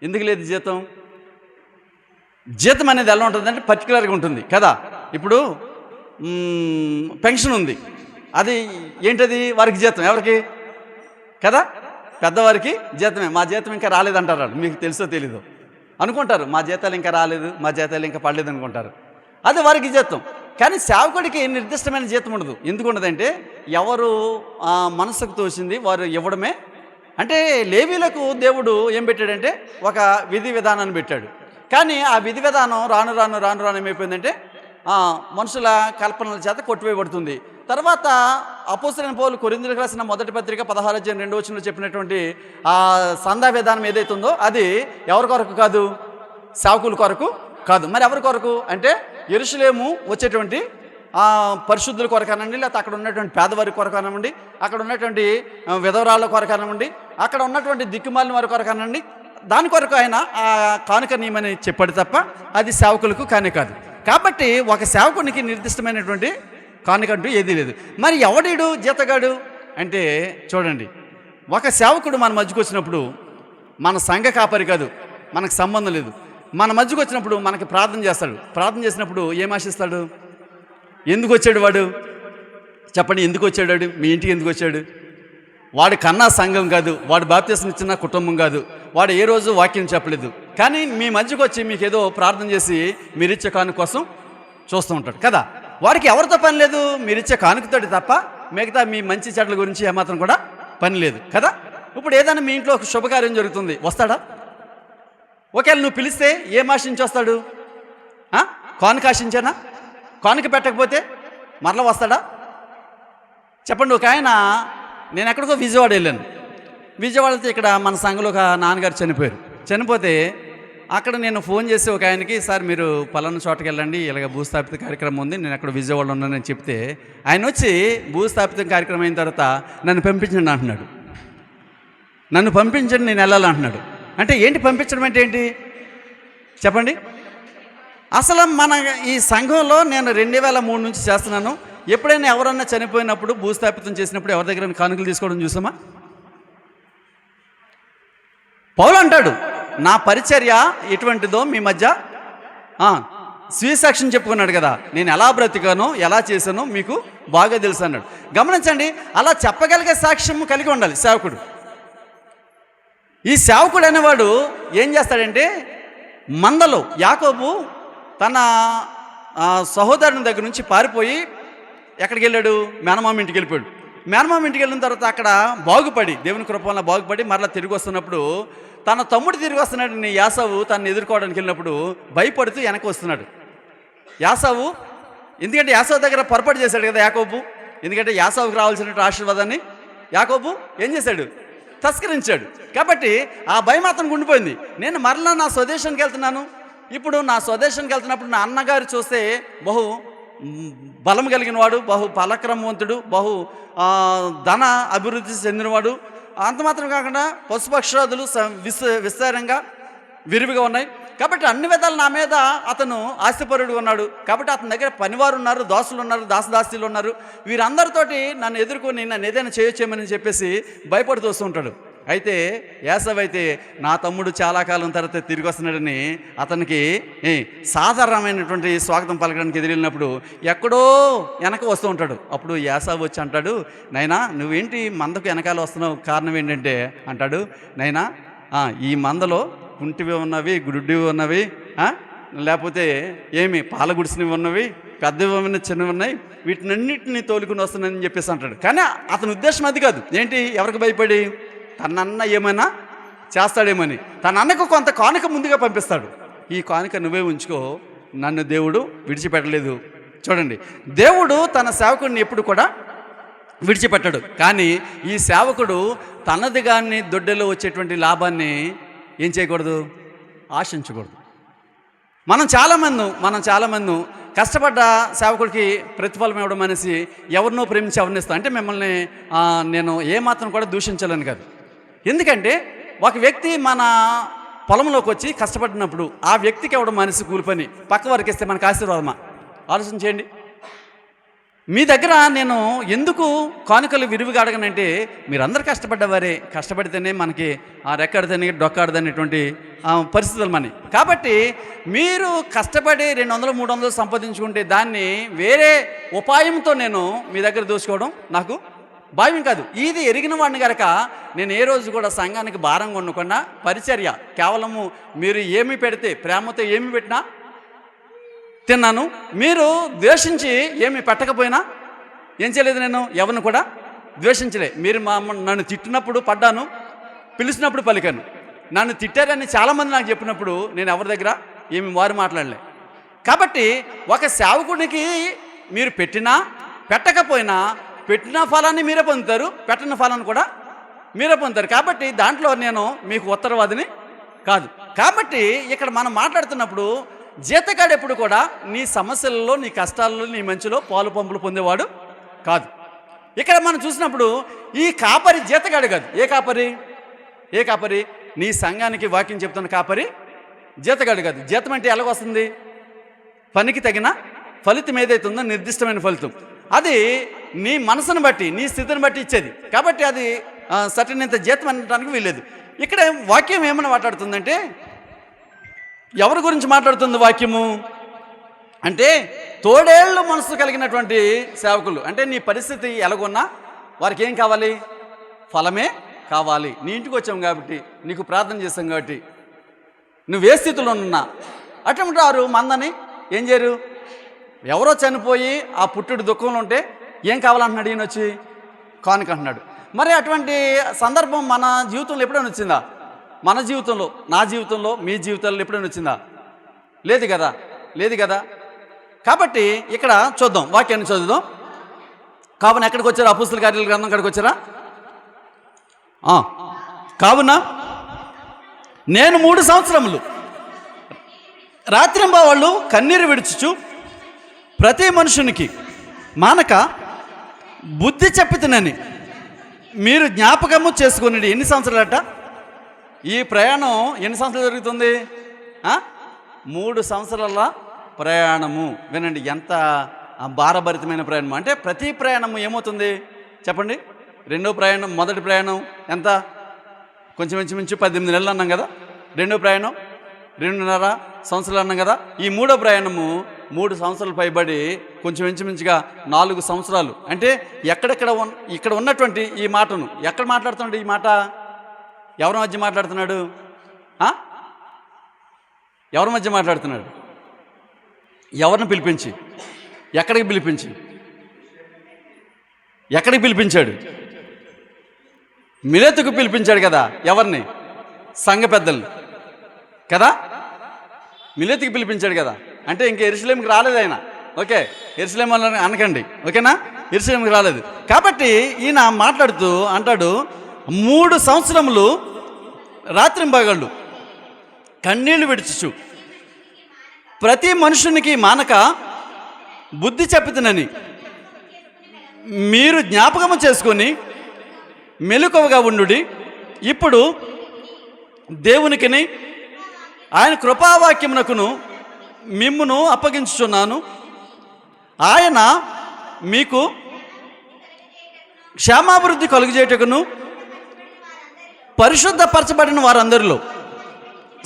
ఎందుకు లేదు జీతం? జీతం అనేది ఎలా ఉంటుందంటే పర్టికులర్గా ఉంటుంది కదా. ఇప్పుడు పెన్షన్ ఉంది, అది ఏంటది? వారికి జీతం. ఎవరికి కదా? పెద్దవారికి జీతమే. మా జీతం ఇంకా రాలేదంటారు. మీకు తెలుసో తెలీదు అనుకుంటారు. మా జీతాలు ఇంకా రాలేదు, మా జీతాలు ఇంకా పడలేదు అనుకుంటారు. అది వారికి జీతం. కానీ సేవకుడికి నిర్దిష్టమైన జీతం ఉండదు. ఎందుకు ఉండదంటే ఎవరు మనసుకు తోసింది వారు ఇవ్వడమే. అంటే లేవీలకు దేవుడు ఏం పెట్టాడంటే ఒక విధి విధానాన్ని పెట్టాడు. కానీ ఆ విధి విధానం రాను రాను రాను రాను ఏమైపోయిందంటే మనుషుల కల్పనల చేత కొట్టివేయబడుతుంది. తర్వాత అపోస్తలుడైన పౌలు కొరింథీయులకు రాసిన మొదటి పత్రిక 16:2 చెప్పినటువంటి ఆ సందా విధానం ఏదైతే ఉందో అది ఎవరి కొరకు కాదు? సేవకుల కొరకు కాదు. మరి ఎవరి కొరకు అంటే యెరూషలేము వచ్చేటువంటి పరిశుద్ధుల కొరకు అనండి, లేకపోతే అక్కడ ఉన్నటువంటి పేదవారి కొరకు అనండి, అక్కడ ఉన్నటువంటి విధవరాళ్ళ కొరకు అనండి, అక్కడ ఉన్నటువంటి దిక్కుమాలిన వారి కొరకు అనండి, దాని కొరకు ఆయన ఆ కానుక నియమని చెప్పాడు తప్ప అది సేవకులకు కానే కాదు. కాబట్టి ఒక సేవకునికి నిర్దిష్టమైనటువంటి కానుకంటూ ఏదీ లేదు. మరి ఎవడీడు జీతగాడు అంటే చూడండి, ఒక సేవకుడు మన మధ్యకు వచ్చినప్పుడు మన సంఘ కాపరి కాదు, మనకు సంబంధం లేదు. మన మధ్యకు వచ్చినప్పుడు మనకి ప్రార్థన చేస్తాడు. ప్రార్థన చేసినప్పుడు ఏం ఆశిస్తాడు? ఎందుకు వచ్చాడు వాడు? చెప్పండి, ఎందుకు వచ్చాడు వాడు? మీ ఇంటికి ఎందుకు వచ్చాడు? వాడు కన్నా సంఘం కాదు, వాడు బాప్తిసం ఇచ్చిన కుటుంబం కాదు, వాడు ఏ రోజు వాక్యం చెప్పలేదు. కానీ మీ మధ్యకు వచ్చి మీకు ఏదో ప్రార్థన చేసి మీరిచ్చే కానుక కోసం చూస్తూ ఉంటాడు కదా. వాడికి ఎవరితో పని లేదు, మీరిచ్చే కానుకతోటి తప్ప మిగతా మీ మంచి చెడ్ల గురించి ఏమాత్రం కూడా పని లేదు కదా. ఇప్పుడు ఏదైనా మీ ఇంట్లో ఒక శుభకార్యం జరుగుతుంది, వస్తాడా? ఒకవేళ నువ్వు పిలిస్తే ఏం ఆశించి వస్తాడు? కానుక ఆశించానా? కానుక పెట్టకపోతే మరలా వస్తాడా? చెప్పండి. ఒక ఆయన, నేను ఎక్కడికో విజయవాడ వెళ్ళాను. విజయవాడతో ఇక్కడ మన సంఘంలో ఒక నాన్నగారు చనిపోయారు. చనిపోతే అక్కడ నేను ఫోన్ చేసి ఒక ఆయనకి, సార్ మీరు పలానా చోటకి వెళ్ళండి, ఇలాగ భూస్థాపిత కార్యక్రమం ఉంది, నేను అక్కడ విజయవాడలో ఉన్నానని చెప్తే ఆయన వచ్చి భూస్థాపిత కార్యక్రమం అయిన తర్వాత నన్ను పంపించండి అంటున్నాడు. నన్ను పంపించండి, నేను వెళ్ళాలంటున్నాడు. అంటే ఏంటి పంపించడం అంటే ఏంటి చెప్పండి? అసలు మన ఈ సంఘంలో నేను 2003 నుంచి చేస్తున్నాను. ఎప్పుడైనా ఎవరన్నా చనిపోయినప్పుడు భూస్థాపితం చేసినప్పుడు ఎవరి దగ్గర కానుకలు తీసుకోవడం చూసామా? పౌలు అంటాడు, నా పరిచర్య ఎటువంటిదో మీ మధ్య స్వీసాక్ష్యం చెప్పుకున్నాడు కదా. నేను ఎలా బ్రతికానో ఎలా చేశానో మీకు బాగా తెలుసు అన్నాడు. గమనించండి, అలా చెప్పగలిగే సాక్ష్యం కలిగి ఉండాలి సేవకుడు. ఈ సేవకుడు అనేవాడు ఏం చేస్తాడంటే, మందలో యాకోబు తన సహోదరుని దగ్గర నుంచి పారిపోయి ఎక్కడికి వెళ్ళాడు? మేనమామ ఇంటికి వెళ్ళిపోయాడు. మేనమామ ఇంటికి వెళ్ళిన తర్వాత అక్కడ బాగుపడి, దేవుని కృప వల్ల బాగుపడి మరలా తిరిగి వస్తున్నప్పుడు తన తమ్ముడు తిరిగి వస్తున్నాడు. యాసావు తనని ఎదుర్కోవడానికి వెళ్ళినప్పుడు భయపడుతూ వెనక వస్తున్నాడు యాసావు. ఎందుకంటే యాసావు దగ్గర పొరపాటు చేశాడు కదా యాకోబు. ఎందుకంటే యాసావుకి రావాల్సిన ఆశీర్వాదాన్ని యాకోబు ఏం చేశాడు? తస్కరించాడు. కాబట్టి ఆ భయం అతనికి ఉండిపోయింది. నేను మరలా నా స్వదేశానికి వెళ్తున్నాను. ఇప్పుడు నా స్వదేశానికి వెళ్తున్నప్పుడు నా అన్నగారు చూస్తే బహు బలం కలిగిన వాడు, బహు పలక్రమవంతుడు, బహు ధన అభివృద్ధి చెందినవాడు. అంత మాత్రం కాకుండా పశుపక్షాదులు విస్తారంగా విరివిగా ఉన్నాయి. కాబట్టి అన్ని విధాలు నా మీద అతను ఆస్తిపరుడుగా ఉన్నాడు. కాబట్టి అతని దగ్గర పనివారు ఉన్నారు, దాసులు ఉన్నారు, దాసదాసీలు ఉన్నారు. వీరందరితోటి నన్ను ఎదుర్కొని నన్ను ఏదైనా చేయొచ్చేమని చెప్పేసి భయపడుతూ వస్తూ ఉంటాడు. అయితే యాసవ్ అయితే నా తమ్ముడు చాలా కాలం తర్వాత తిరిగి వస్తున్నాడని అతనికి సాధారణమైనటువంటి స్వాగతం పలకడానికి ఎదిరినప్పుడు ఎక్కడో వెనక వస్తూ ఉంటాడు. అప్పుడు యాసవ్ వచ్చి అంటాడు, నైనా నువ్వేంటి మందకు వెనకాల వస్తున్నావు, కారణం ఏంటంటే అంటాడు, నైనా ఈ మందలో కుంటివి ఉన్నవి, గుడ్డివి ఉన్నవి, లేకపోతే ఏమి పాల గుడిసినవి ఉన్నవి, పెద్దవి చిన్నవి ఉన్నాయి, వీటినన్నింటినీ తోలుకుని వస్తున్నానని చెప్పేసి అంటాడు. కానీ అతని ఉద్దేశం అది కాదు. ఏంటి? ఎవరికి భయపడి? తనన్న ఏమైనా చేస్తాడేమని తన అన్నకు కొంత కానుక ముందుగా పంపిస్తాడు. ఈ కానుక నువ్వే ఉంచుకో, నన్ను దేవుడు విడిచిపెట్టలేదు. చూడండి, దేవుడు తన సేవకుడిని ఎప్పుడు కూడా విడిచిపెట్టాడు. కానీ ఈ సేవకుడు తనది కానీ దొడ్డెలో వచ్చేటువంటి లాభాన్ని ఏం చేయకూడదు? ఆశించకూడదు. మనం చాలామంది కష్టపడ్డ సేవకుడికి ప్రతిఫలం ఇవ్వడం అనేసి ఎవరినో ప్రేమించి ఎవరిని ఇస్తాం. అంటే మిమ్మల్ని నేను ఏమాత్రం కూడా దూషించాలని కాదు. ఎందుకంటే ఒక వ్యక్తి మన పొలంలోకి వచ్చి కష్టపడినప్పుడు ఆ వ్యక్తికి ఇవ్వడం మనిషి కూలి పని పక్క వారికి ఇస్తే మనకు ఆశీర్వాదమా? ఆలోచన చేయండి. మీ దగ్గర నేను ఎందుకు కానుకలు విరివిగా అడగనంటే మీరందరూ కష్టపడ్డవారే, కష్టపడితేనే మనకి ఆ రెక్కడితేనే డొక్కాడదనేటువంటి పరిస్థితులు మనకి. కాబట్టి మీరు కష్టపడి 200-300 సంపాదించుకుంటే దాన్ని వేరే ఉపాయంతో నేను మీ దగ్గర దోచుకోవడం నాకు భావ్యం కాదు. ఇది ఎరిగిన వాడిని కనుక నేను ఏ రోజు కూడా సంఘానికి భారంగా ఉండకుండా పరిచర్య కేవలము మీరు ఏమి పెడితే ప్రేమతో ఏమి పెట్టినా తిన్నాను. మీరు ద్వేషించి ఏమి పెట్టకపోయినా ఏం చేయలేదు. నేను ఎవరిని కూడా ద్వేషించలే. మీరు నన్ను తిట్టినప్పుడు పడ్డాను, పిలిచినప్పుడు పలికాను. నన్ను తిట్టారని చాలామంది నాకు చెప్పినప్పుడు నేను ఎవరి దగ్గర ఏమి వారు మాట్లాడలే. కాబట్టి ఒక సేవకుడికి మీరు పెట్టినా పెట్టకపోయినా పెట్టిన ఫలాన్ని మీరే పొందుతారు, పెట్టిన ఫలాన్ని కూడా మీరే పొందుతారు. కాబట్టి దాంట్లో నేను మీకు ఉత్తరవాదిని కాదు. కాబట్టి ఇక్కడ మనం మాట్లాడుతున్నప్పుడు జీతగాడు ఎప్పుడు కూడా నీ సమస్యలలో, నీ కష్టాలలో, నీ మంచిలో పాలు పంపులు పొందేవాడు కాదు. ఇక్కడ మనం చూసినప్పుడు ఈ కాపరి జీతగాడు కాదు. ఏ కాపరి? నీ సంఘానికి వాక్యం చెప్తున్న కాపరి జీతగాడు కాదు. జీతం అంటే ఎలాగొస్తుంది? పనికి తగిన ఫలితం ఏదైతే ఉందో నిర్దిష్టమైన ఫలితం, అది నీ మనసును బట్టి నీ స్థితిని బట్టి ఇచ్చేది. కాబట్టి అది సరైనంత జీతం అనడానికి వీల్లేదు. ఇక్కడ వాక్యం ఏమని మాట్లాడుతుందంటే ఎవరి గురించి మాట్లాడుతుంది వాక్యము అంటే తోడేళ్ళు మనసు కలిగినటువంటి సేవకులు. అంటే నీ పరిస్థితి ఎలాగున్నా వారికి ఏం కావాలి? ఫలమే కావాలి. నీ ఇంటికి వచ్చాం కాబట్టి, నీకు ప్రార్థన చేసాం కాబట్టి, నువ్వే స్థితిలో ఉన్నా అటువంటి వారు మందని ఏం చేయరు? ఎవరో చనిపోయి ఆ పుట్టుడు దుఃఖంలో ఉంటే ఏం కావాలంటున్నాడు ఈయన వచ్చి? కానుక అంటున్నాడు. మరి అటువంటి సందర్భం మన జీవితంలో ఎప్పుడైనా వచ్చిందా? మన జీవితంలో, నా జీవితంలో, మీ జీవితంలో ఎప్పుడైనా వచ్చిందా? లేదు కదా, లేదు కదా. కాబట్టి ఇక్కడ చూద్దాం, వాక్యాన్ని చదువుదాం. కావున ఎక్కడికి వచ్చారా? అపోస్తలుల కార్యాల గ్రంథం ఎక్కడికి వచ్చారా? కావున నేను 3 సంవత్సరములు రాత్రింబవళ్ళు కన్నీరు విడుచుచు ప్రతి మనుషునికి మానక బుద్ధి చెప్పితేనని మీరు జ్ఞాపకము చేసుకుని. ఎన్ని సంవత్సరాలట ఈ ప్రయాణం? ఎన్ని సంవత్సరాలు జరుగుతుంది? 3 సంవత్సరాల ప్రయాణము. వినండి, ఎంత భారభరితమైన ప్రయాణం. అంటే ప్రతి ప్రయాణము ఏమవుతుంది చెప్పండి? రెండో ప్రయాణం, మొదటి ప్రయాణం ఎంత? కొంచెం ఇంచుమించు 18 నెలలు అన్నాం కదా. రెండో ప్రయాణం 2.5 సంవత్సరాలు అన్నాం కదా. ఈ మూడో ప్రయాణము 3 సంవత్సరాలు పైబడి కొంచెం ఇంచుమించుగా 4 సంవత్సరాలు. అంటే ఇక్కడ ఉన్నటువంటి ఈ మాటను ఎక్కడ మాట్లాడుతున్నాడు? ఈ మాట ఎవరి మధ్య మాట్లాడుతున్నాడు? ఎవరి మధ్య మాట్లాడుతున్నాడు? ఎవరిని పిలిపించి? ఎక్కడికి పిలిపించి? ఎక్కడికి పిలిపించాడు? మిలేతుకు పిలిపించాడు కదా. ఎవరిని? సంఘ పెద్దల్ని కదా. మిలేతుకి పిలిపించాడు కదా. అంటే ఇంక యెరూషలేముకి రాలేదు ఆయన. ఓకే, యెరూషలేము అనకండి, ఓకేనా? యెరూషలేముకి రాలేదు. కాబట్టి ఈయన మాట్లాడుతూ అంటాడు, 3 సంవత్సరములు రాత్రింబగళ్ళు కన్నీళ్లు విడుచుచు ప్రతి మనుషునికి మానక బుద్ధి చెప్పుతునని మీరు జ్ఞాపకము చేసుకొని మెలకువగా ఉండుడి. ఇప్పుడు దేవునికిని ఆయన కృపావాక్యమునకును మిమ్మును అప్పగించుచున్నాను. ఆయన మీకు క్షేమాభివృద్ధి కలుగజేయటకును పరిశుద్ధపరచబడిన వారందరిలో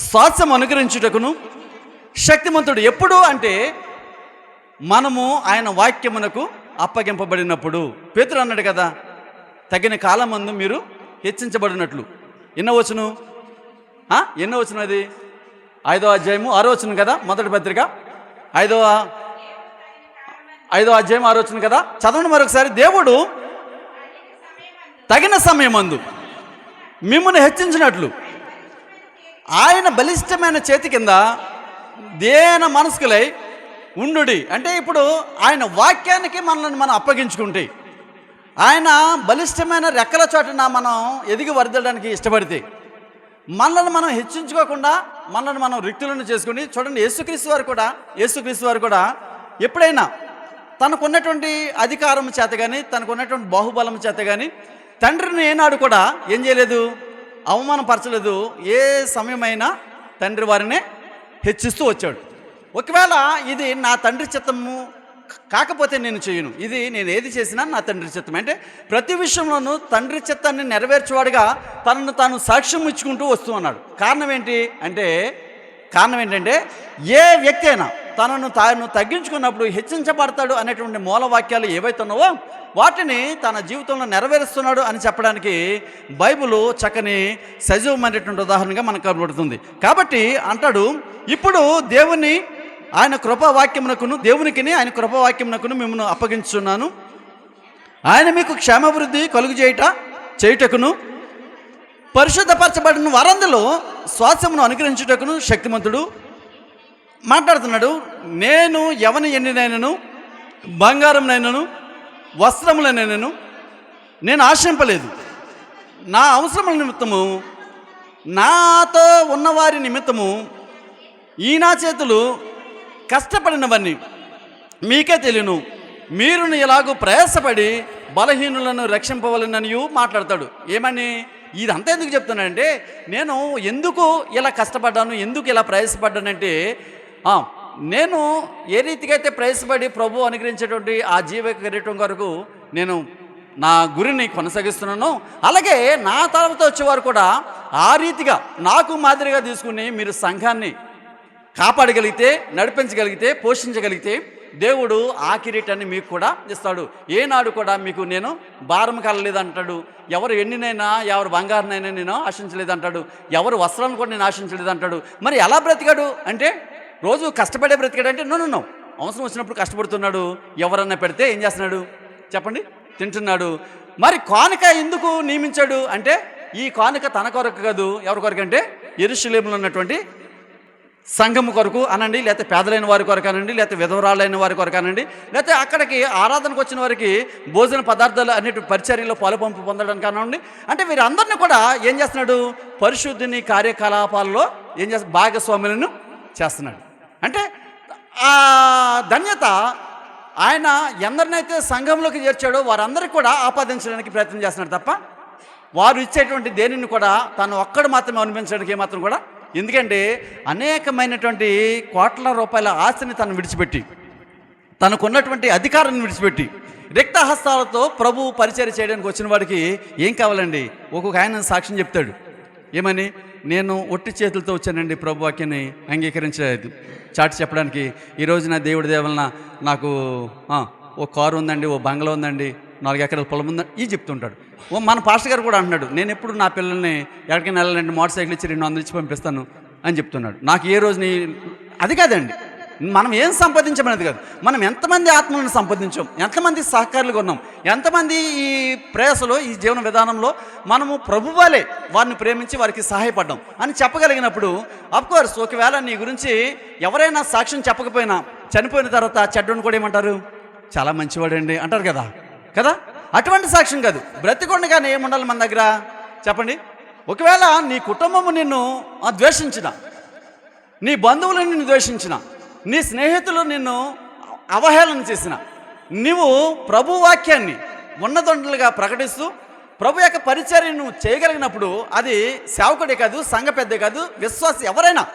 స్వాస్థ్యం అనుగ్రహించుటకును శక్తిమంతుడు. ఎప్పుడు అంటే మనము ఆయన వాక్యమునకు అప్పగింపబడినప్పుడు. పేతురు అన్నాడు కదా, తగిన కాలమందు మీరు హెచ్చించబడినట్లు. ఎన్నో వచనం? ఎన్నో వచనం అది? 5వ అధ్యాయము 6వ వచనం కదా. మొదటి పత్రిక 5వ అధ్యాయం 6వ వచనం కదా. చదవండి మరొకసారి. దేవుడు తగిన సమయమందు మిమ్మల్ని హెచ్చించినట్లు ఆయన బలిష్టమైన చేతి కింద దేన మనస్కులై ఉండుడి. అంటే ఇప్పుడు ఆయన వాక్యానికి మనల్ని మనం అప్పగించుకుంటే, ఆయన బలిష్టమైన రెక్కల చోటున మనం ఎదిగి వర్దడానికి ఇష్టపడితే, మనల్ని మనం హెచ్చించుకోకుండా మనల్ని మనం రిక్తులను చేసుకుని. చూడండి, యేసుక్రీస్తు వారు కూడా ఎప్పుడైనా తనకున్నటువంటి అధికారం చేత కానీ, తనకున్నటువంటి బాహుబలం చేత కానీ తండ్రిని ఏనాడు కూడా ఏం చేయలేదు? అవమానపరచలేదు. ఏ సమయమైనా తండ్రి వారినే హెచ్చిస్తూ వచ్చాడు. ఒకవేళ ఇది నా తండ్రి చిత్తము కాకపోతే నేను చేయను, ఇది నేను ఏది చేసినా నా తండ్రి చిత్తం అంటే ప్రతి విషయంలోనూ తండ్రి చిత్తాన్ని నెరవేర్చేవాడుగా తనను తాను సాక్ష్యం ఇచ్చుకుంటూ వస్తూ ఉన్నాడు. కారణం ఏంటంటే ఏ వ్యక్తి అయినా తనను తాను తగ్గించుకున్నప్పుడు హెచ్చించబడతాడు అనేటువంటి మూలవాక్యాలు ఏవైతే ఉన్నావో వాటిని తన జీవితంలో నెరవేరుస్తున్నాడు అని చెప్పడానికి బైబిల్ చక్కని సజీవమైనటువంటి ఉదాహరణగా మనకు కనబడుతుంది. కాబట్టి అంటాడు, ఇప్పుడు దేవుని ఆయన కృపావాక్యమునకును దేవునికిని ఆయన కృపావాక్యమునకును మిమ్మల్ని అప్పగించున్నాను. ఆయన మీకు క్షేమాభివృద్ధి చేయుటకును పరిశుద్ధపరచబడిన వారందరిలో స్వాస్థ్యమును అనుగ్రహించుటకును శక్తిమంతుడు. మాట్లాడుతున్నాడు, నేను ఎవని ఎన్నినైనను బంగారంనైనను వస్త్రములనైనను నేను ఆశింపలేదు. నా అవసరముల నిమిత్తము నాతో ఉన్నవారి నిమిత్తము ఈ నా చేతులు కష్టపడినవన్నీ మీకే తెలియను. మీరును ఎలాగూ ప్రయాసపడి బలహీనులను రక్షింపవలననియు మాట్లాడతాడు. ఏమని? ఇదంతా ఎందుకు చెప్తున్నానంటే, నేను ఎందుకు ఇలా కష్టపడ్డాను, ఎందుకు ఇలా ప్రయాసపడ్డానంటే, నేను ఏ రీతిగా అయితే ప్రయాసపడి ప్రభు అనుగ్రహించేటువంటి ఆ జీవ కిరీటం కొరకు నేను నా గురిని కొనసాగిస్తున్నాను, అలాగే నా తర్వాత వచ్చేవారు కూడా ఆ రీతిగా నాకు మాదిరిగా తీసుకుని మీరు సంఘాన్ని కాపాడగలిగితే, నడిపించగలిగితే, పోషించగలిగితే దేవుడు ఆ కిరీటాన్ని మీకు కూడా ఇస్తాడు. ఏనాడు కూడా మీకు నేను భారం కలలేదంటాడు. ఎవరు ఎన్నినైనా, ఎవరు బంగారునైనా నేను ఆశించలేదంటాడు. ఎవరు వస్త్రాలను కూడా నేను ఆశించలేదంటాడు. మరి ఎలా బ్రతికాడు అంటే, రోజు కష్టపడే బ్రతికాడు అంటే నో, అవసరం వచ్చినప్పుడు కష్టపడుతున్నాడు. ఎవరన్నా పెడితే ఏం చేస్తున్నాడు చెప్పండి, తింటున్నాడు. మరి కానుక ఎందుకు నియమించాడు అంటే, ఈ కానుక తన కొరకు కాదు, ఎవరి కొరకు అంటే యెరూషలేములో ఉన్నటువంటి సంఘము కొరకు అనండి, లేకపోతే పేదలైన వారి కొరకు అనండి, లేకపోతే విధవరాలైన వారి కొరకు అనండి, లేకపోతే అక్కడికి ఆరాధనకు వచ్చిన వారికి భోజన పదార్థాలు అన్నిటి పరిచర్యలో పాలుపంపు పొందడానికి అనండి. అంటే వీరందరినీ కూడా ఏం చేస్తున్నాడు, పరిశుద్ధిని కార్యకలాపాల్లో ఏం చేస్తాడు, భాగస్వాములను చేస్తున్నాడు. అంటే ఆ ధన్యత ఆయన ఎందరినైతే సంఘంలోకి చేర్చాడో వారందరికీ కూడా ఆపాదించడానికి ప్రయత్నం చేస్తున్నాడు తప్ప వారు ఇచ్చేటువంటి దేనిని కూడా తను ఒక్కడు మాత్రమే అనిపించడానికి ఏమాత్రం కూడా. ఎందుకంటే అనేకమైనటువంటి కోట్ల రూపాయల ఆస్తిని తను విడిచిపెట్టి, తనకున్నటువంటి అధికారాన్ని విడిచిపెట్టి రిక్తహస్తాలతో ప్రభు పరిచర్య చేయడానికి వచ్చిన వాడికి ఏం కావాలండి? ఒక్కొక్క ఆయన సాక్ష్యం చెప్తాడు. ఏమని? నేను ఒట్టి చేతులతో వచ్చానండి, ప్రభు వాక్యాన్ని అంగీకరించలేదు చాటి చెప్పడానికి. ఈరోజు నా దేవుడి దేవలన నాకు ఓ కారు ఉందండి, ఓ బంగ్లా ఉందండి, 4 ఎకరాల పొలం ఉందండి, ఈ చెప్తుంటాడు. మన పాస్టర్ గారు కూడా అంటున్నాడు, నేను ఎప్పుడు నా పిల్లల్ని ఎక్కడికైనా వెళ్ళాలంటే మోటార్ సైకిల్ ఇచ్చి 200 ఇచ్చి పంపిస్తాను అని చెప్తున్నాడు. నాకు ఏ రోజుని అది కాదండి. మనం ఏం సంపాదించమనేది కాదు, మనం ఎంతమంది ఆత్మలను సంపాదించాం, ఎంతమంది సహకారులుగా ఉన్నాం, ఎంతమంది ఈ ప్రయాసలో, ఈ జీవన విధానంలో మనము ప్రభువాలే వారిని ప్రేమించి వారికి సహాయపడ్డాం అని చెప్పగలిగినప్పుడు, అఫ్కోర్స్ ఒకవేళ నీ గురించి ఎవరైనా సాక్ష్యం చెప్పకపోయినా చనిపోయిన తర్వాత చెడ్డను కూడా ఏమంటారు, చాలా మంచివాడండి అంటారు కదా కదా. అటువంటి సాక్ష్యం కాదు, బ్రతికొండగానే ఏముండాలి మన దగ్గర చెప్పండి. ఒకవేళ నీ కుటుంబము నిన్ను ద్వేషించిన, నీ బంధువులు నిన్ను ద్వేషించిన, నీ స్నేహితులు నిన్ను అవహేళన చేసిన, నీవు ప్రభు వాక్యాన్ని ఉన్నదొండలుగా ప్రకటిస్తూ ప్రభు యొక్క పరిచర్యను నువ్వు చేయగలిగినప్పుడు, అది సేవకుడే కాదు, సంఘ పెద్దే కాదు, విశ్వాసి ఎవరైనా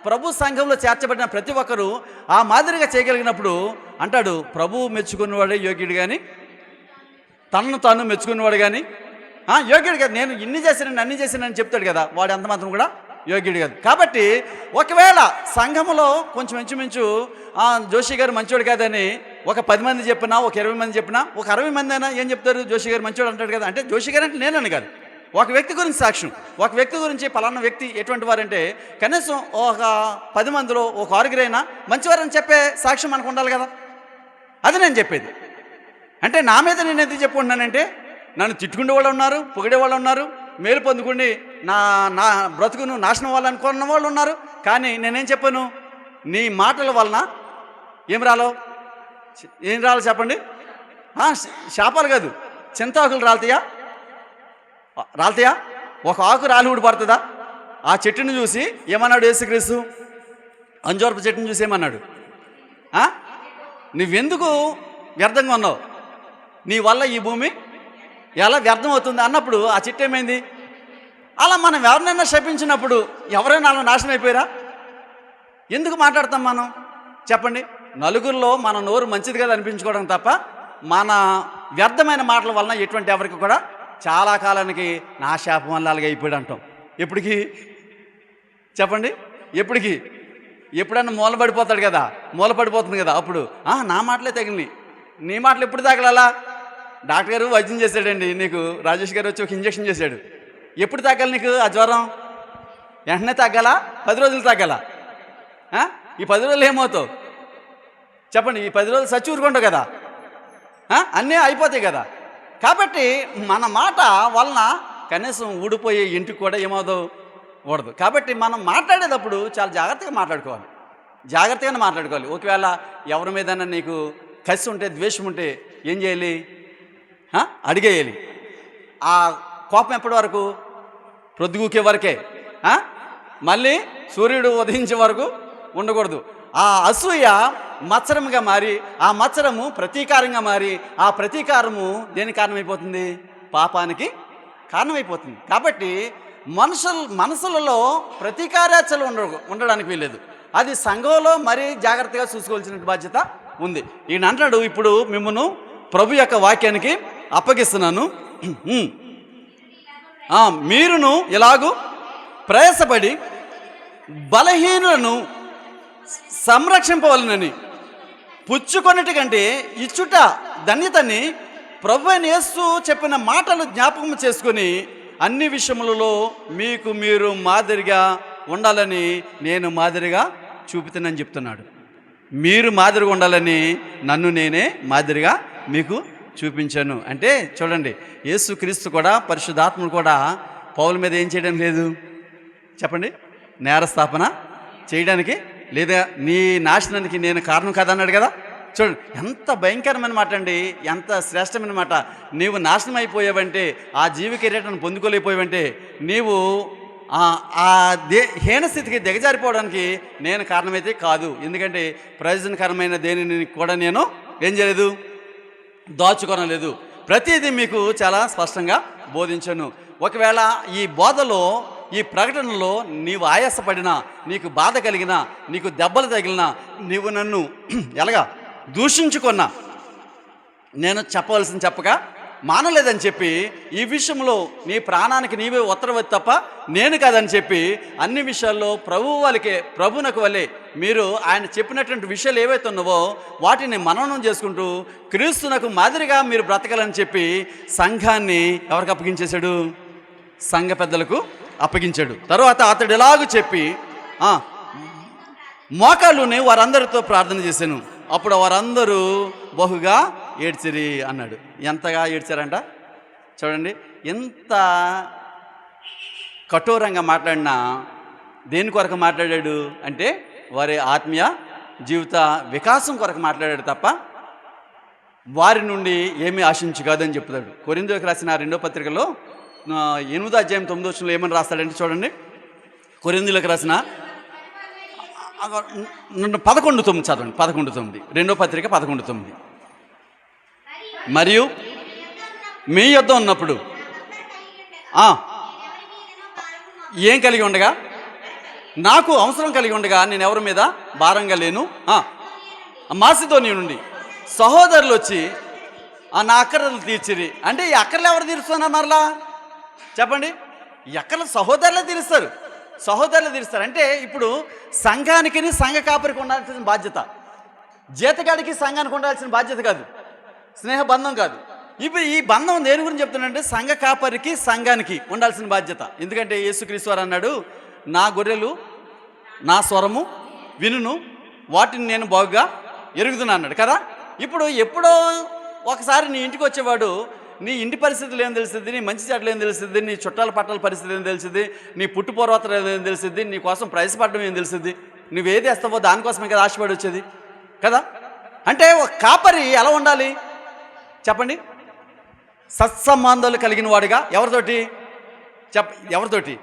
ప్రభు సంఘంలో చేర్చబడిన ప్రతి ఒక్కరూ ఆ మాదిరిగా చేయగలిగినప్పుడు అంటాడు, ప్రభు మెచ్చుకున్నవాడే యోగ్యుడు కానీ, తనను తాను మెచ్చుకున్నవాడు కానీ యోగ్యుడు కాదు. నేను ఇన్ని చేశానని అన్ని చేశానని చెప్తాడు కదా, వాడు అంత మాత్రం కూడా యోగ్యుడు కాదు. కాబట్టి ఒకవేళ సంఘములో కొంచెం ఇంచుమించు జోషి గారు మంచివాడు కాదని ఒక 10 మంది చెప్పినా, ఒక 20 మంది చెప్పినా, ఒక 60 మంది అయినా ఏం చెప్తారు, జోషి గారు మంచివాడు అంటాడు కదా. అంటే జోషి గారు అంటే నేనని కాదు, ఒక వ్యక్తి గురించి సాక్ష్యం, ఒక వ్యక్తి గురించి పలానా వ్యక్తి ఎటువంటి వారంటే కనీసం ఒక 10 మందిలో ఒక 6 అయినా మంచివారని చెప్పే సాక్ష్యం మనకు ఉండాలి కదా. అది నేను చెప్పేది. అంటే నా మీద నేను ఎందుకు చెప్పుకుంటున్నానంటే, నన్ను తిట్టుకునే వాళ్ళు ఉన్నారు, పొగిడే వాళ్ళు ఉన్నారు, మేలు పొందుకుని నా బ్రతుకును నాశనం వాళ్ళనుకున్న వాళ్ళు ఉన్నారు. కానీ నేనేం చెప్పాను, నీ మాటల వలన ఏం రాలో చెప్పండి, శాపాలు కాదు, చింతాకులు రాలుతాయా? ఒక ఆకు రాలి ఊడి పడుతుందా? ఆ చెట్టును చూసి ఏమన్నాడు యేసుక్రీస్తు? అంజూరపు చెట్టును చూసి ఏమన్నాడు, నువ్వెందుకు వ్యర్థంగా ఉన్నావు, నీ వల్ల ఈ భూమి ఎలా వ్యర్థం అవుతుంది అన్నప్పుడు ఆ చెట్టు ఏమైంది? అలా మనం ఎవరినైనా శపించినప్పుడు ఎవరైనా అలా నాశనం అయిపోయారా? ఎందుకు మాట్లాడతాం మనం చెప్పండి? నలుగురిలో మన నోరు మంచిది కదా అనిపించుకోవడం తప్ప మన వ్యర్థమైన మాటల వలన ఎటువంటి ఎవరికి కూడా చాలా కాలానికి నా శాపం వల్ల అలాగే అయిపోయాడు అంటాం. ఎప్పటికీ చెప్పండి, ఎప్పుడన్నా మూలపడిపోతాడు కదా, మూలపడిపోతుంది కదా, అప్పుడు నా మాటలే తగిలినాయి, నీ మాటలు ఎప్పుడు తగలాలా? డాక్టర్ గారు వైద్యం చేశాడండి, నీకు రాజేష్ గారు వచ్చి ఒక ఇంజక్షన్ చేశాడు, ఎప్పుడు తగ్గాలి నీకు ఆ జ్వరం? వెంటనే తగ్గాలా, 10 రోజులు తగ్గాలా? ఈ 10 రోజులు ఏమవుతావు చెప్పండి? ఈ 10 రోజులు సచ్చి ఊరుకుంటావు కదా, అన్నీ అయిపోతాయి కదా. కాబట్టి మన మాట వలన కనీసం ఊడిపోయే ఇంటికి కూడా ఏమవుతావు, ఊడదు. కాబట్టి మనం మాట్లాడేటప్పుడు చాలా జాగ్రత్తగానే మాట్లాడుకోవాలి. ఒకవేళ ఎవరి మీదైనా నీకు కసి ఉంటే, ద్వేషం ఉంటే ఏం చేయాలి? అడిగేయాలి. ఆ కోపం ఎప్పటి వరకు? ప్రొద్దుగూకే వరకే, మళ్ళీ సూర్యుడు ఉదయించే వరకు ఉండకూడదు. ఆ అసూయ మత్సరంగా మారి, ఆ మత్సరము ప్రతీకారంగా మారి, ఆ ప్రతీకారము దేనికి కారణమైపోతుంది? పాపానికి కారణమైపోతుంది. కాబట్టి మనసులలో ప్రతీకారాచలు ఉండడానికి వీల్లేదు. అది సంఘంలో మరీ జాగ్రత్తగా చూసుకోవాల్సిన బాధ్యత ఉంది. ఈయన అంటాడు, ఇప్పుడు మిమ్మల్ని ప్రభు యొక్క వాక్యానికి అప్పగిస్తున్నాను, మీరును ఇలాగూ ప్రయాసపడి బలహీనులను సంరక్షింపవలనని, పుచ్చుకొన్నటి కంటే ఇచ్చుట ధన్యతని ప్రభు అయిన యేసు చెప్పిన మాటలు జ్ఞాపకం చేసుకొని అన్ని విషయములలో మీకు మీరు మాదిరిగా ఉండాలని నేను మాదిరిగా చూపుతానని చెప్తున్నాడు. మీరు మాదిరిగా ఉండాలని నన్ను నేనే మాదిరిగా మీకు చూపించాను. అంటే చూడండి, యేసుక్రీస్తు కూడా పరిశుద్ధాత్ముడు కూడా పౌల మీద ఏం చేయడం లేదు చెప్పండి, నేరస్థాపన చేయడానికి లేదా నీ నాశనానికి నేను కారణం కాదన్నాడు కదా. చూడండి ఎంత భయంకరమైన మాట అండి, ఎంత శ్రేష్టమైన మాట. నీవు నాశనం అయిపోయావంటే, ఆ జీవ కిరీటాన్ని పొందుకోలేకపోయావంటే, నీవు హీన స్థితికి దిగజారిపోవడానికి నేను కారణమైతే కాదు. ఎందుకంటే ప్రయోజనకరమైన దేనిని కూడా నేను ఏం చేయలేదు, దాచుకోనలేదు. ప్రతిదీ మీకు చాలా స్పష్టంగా బోధించాను. ఒకవేళ ఈ బోధలో, ఈ ప్రకటనలో నీవు ఆయాసపడినా, నీకు బాధ కలిగినా, నీకు దెబ్బలు తగిలినా, నీవు నన్ను ఎలాగా దూషించుకున్నా, నేను చెప్పవలసింది చెప్పక మానలేదని చెప్పి, ఈ విషయంలో నీ ప్రాణానికి నీవే ఉత్తరవతి తప్ప నేను కాదని చెప్పి, అన్ని విషయాల్లో ప్రభునకు వల్లే మీరు ఆయన చెప్పినటువంటి విషయాలు ఏవైతే ఉన్నావో వాటిని మననం చేసుకుంటూ క్రీస్తునకు మాదిరిగా మీరు బ్రతకాలని చెప్పి సంఘాన్ని ఎవరికి అప్పగించేశాడు? సంఘ పెద్దలకు అప్పగించాడు. తర్వాత అతడు ఎలాగూ చెప్పి మోకాళ్ళుని వారందరితో ప్రార్థన చేశాను. అప్పుడు వారందరూ బహుగా ఏడ్చిరి అన్నాడు. ఎంతగా ఏడ్చారంట చూడండి. ఎంత కఠోరంగా మాట్లాడినా దేని కొరకు మాట్లాడాడు అంటే వారి ఆత్మీయ జీవిత వికాసం కొరకు మాట్లాడాడు తప్ప వారి నుండి ఏమీ ఆశించి కాదని చెప్తాడు. కొరింథీయులకు రాసిన 2వ పత్రికలో 8వ అధ్యాయం 9వ వచనంలో ఏమని రాస్తాడంటే చూడండి. కొరింథీయులకు రాసిన 11:9 చదవండి. 11:9 2వ పత్రిక 11:9. మరియు మీ యొద్ద ఉన్నప్పుడు ఏం కలిగి ఉండగా, నాకు అవసరం కలిగి ఉండగా నేను ఎవరి మీద భారంగా లేను. మాసిదోనియ నుండి సహోదరులు వచ్చి నా అక్కర్లు తీర్చిరి. అంటే ఈ అక్కర్లు ఎవరు తీరుస్తున్నారు? మరలా చెప్పండి. ఈ అక్కర్లు సహోదరులే తీరుస్తారు. అంటే ఇప్పుడు సంఘానికి, సంఘ కాపరికి ఉండాల్సిన బాధ్యత, జీతగాడికి సంఘానికి ఉండాల్సిన బాధ్యత కాదు, స్నేహ బంధం కాదు. ఇప్పుడు ఈ బంధం దేని గురించి చెప్తున్నానంటే సంఘ కాపరికి, సంఘానికి ఉండాల్సిన బాధ్యత. ఎందుకంటే యేసుక్రీస్తు వారు అన్నాడు, నా గొర్రెలు నా స్వరము వినును, వాటిని నేను బాగుగా ఎరుగుతున్నా అన్నాడు కదా. ఇప్పుడు ఎప్పుడో ఒకసారి నీ ఇంటికి వచ్చేవాడు నీ ఇంటి పరిస్థితులు ఏం తెలుస్తుంది, నీ మంచి చెడ్డలు ఏం తెలుస్తుంది, నీ చుట్టాల పట్టాల పరిస్థితి ఏం తెలుస్తుంది, నీ పుట్టు పూర్వోత్తరాలు ఏం తెలుస్తుంది, నీ కోసం ప్రయాసపడడం ఏం తెలుస్తుంది, నువ్వేది వేస్తావో దానికోసమే కదా ఆశపడి వచ్చేది కదా. అంటే ఒక కాపరి ఎలా ఉండాలి చెప్పండి? సత్సంబంధాలు కలిగిన వాడిగా. ఎవరితోటి ఎవరితోటి?